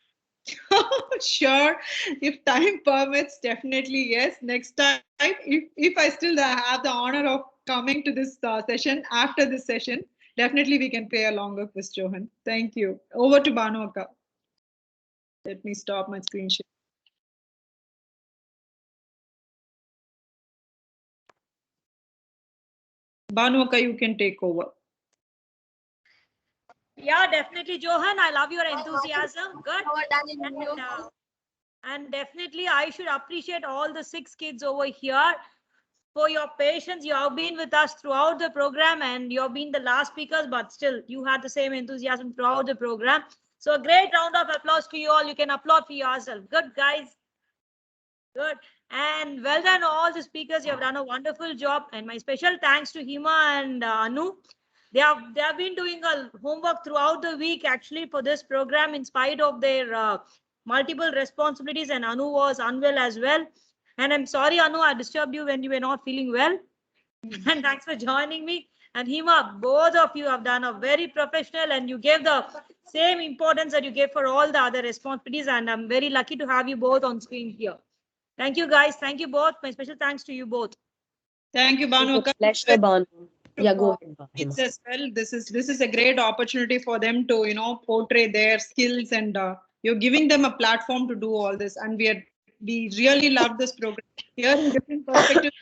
Sure, if time permits, definitely yes. Next time, if I still have the honor of coming to this session, after this session, definitely we can play a longer quiz, Johan. Thank you. Over to Banu Akka. Let me stop my screen share. Banu Akka, you can take over. Yeah, definitely, Johan. I love your enthusiasm. Good. And definitely, I should appreciate all the 6 kids over here for your patience. You have been with us throughout the program, and you have been the last speakers, but still, you had the same enthusiasm throughout the program. So a great round of applause to you all. You can applaud for yourself. Good, guys. Good. And well done, all the speakers. You have done a wonderful job. And my special thanks to Hima and Anu. They have been doing a homework throughout the week, actually, for this program, in spite of their multiple responsibilities. And Anu was unwell as well. And I'm sorry, Anu, I disturbed you when you were not feeling well. And thanks for joining me. And Hima, both of you have done a very professional, and you gave the same importance that you gave for all the other responsibilities. And I'm very lucky to have you both on screen here. Thank you, guys. Thank you both. My special thanks to you both. Thank you, Banu. Pleasure, Banu. Yeah, go ahead. It's as well. This is a great opportunity for them to portray their skills, and you're giving them a platform to do all this. And we really love this program. Here in different perspectives,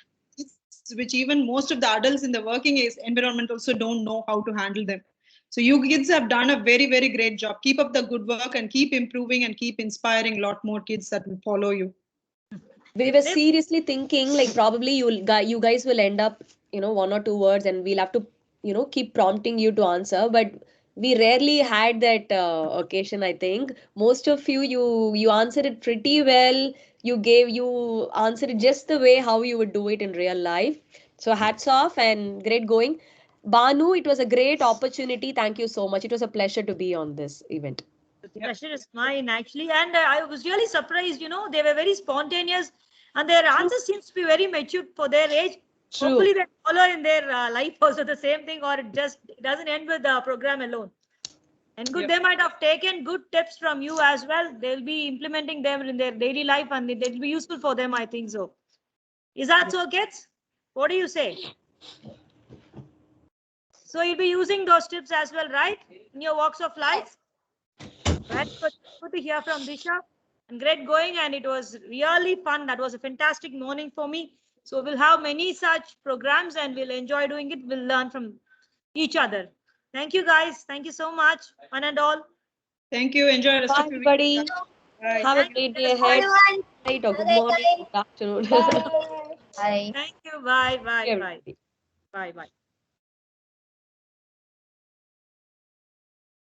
which even most of the adults in the working environment also don't know how to handle them. So you kids have done a very, very great job. Keep up the good work and keep improving and keep inspiring a lot more kids that will follow you. We were seriously thinking like probably you guys will end up 1 or 2 words, and we'll have to keep prompting you to answer, but we rarely had that occasion. I think most of you answered it pretty well. You answered it just the way how you would do it in real life. So hats off and great going. Banu, it was a great opportunity. Thank you so much. It was a pleasure to be on this event. The pleasure is mine, actually. And I was really surprised, they were very spontaneous, and their answers seems to be very mature for their age. True. Hopefully they follow in their life also the same thing, or it doesn't end with the program alone. And good, they might have taken good tips from you as well. They'll be implementing them in their daily life, and they'll be useful for them, I think so. Is that so, kids? What do you say? So you'll be using those tips as well, right? In your walks of life? Right? Good to hear from Disha. And great going, and it was really fun. That was a fantastic morning for me. So we'll have many such programs and we'll enjoy doing it. We'll learn from each other. Thank you, guys. Thank you so much, one and all. Thank you. Enjoy the rest Bye, of your week. everybody. Bye. Have a great day ahead. Night or good morning, good afternoon. Bye. Thank you. Bye, bye, bye. Everybody. Bye, bye.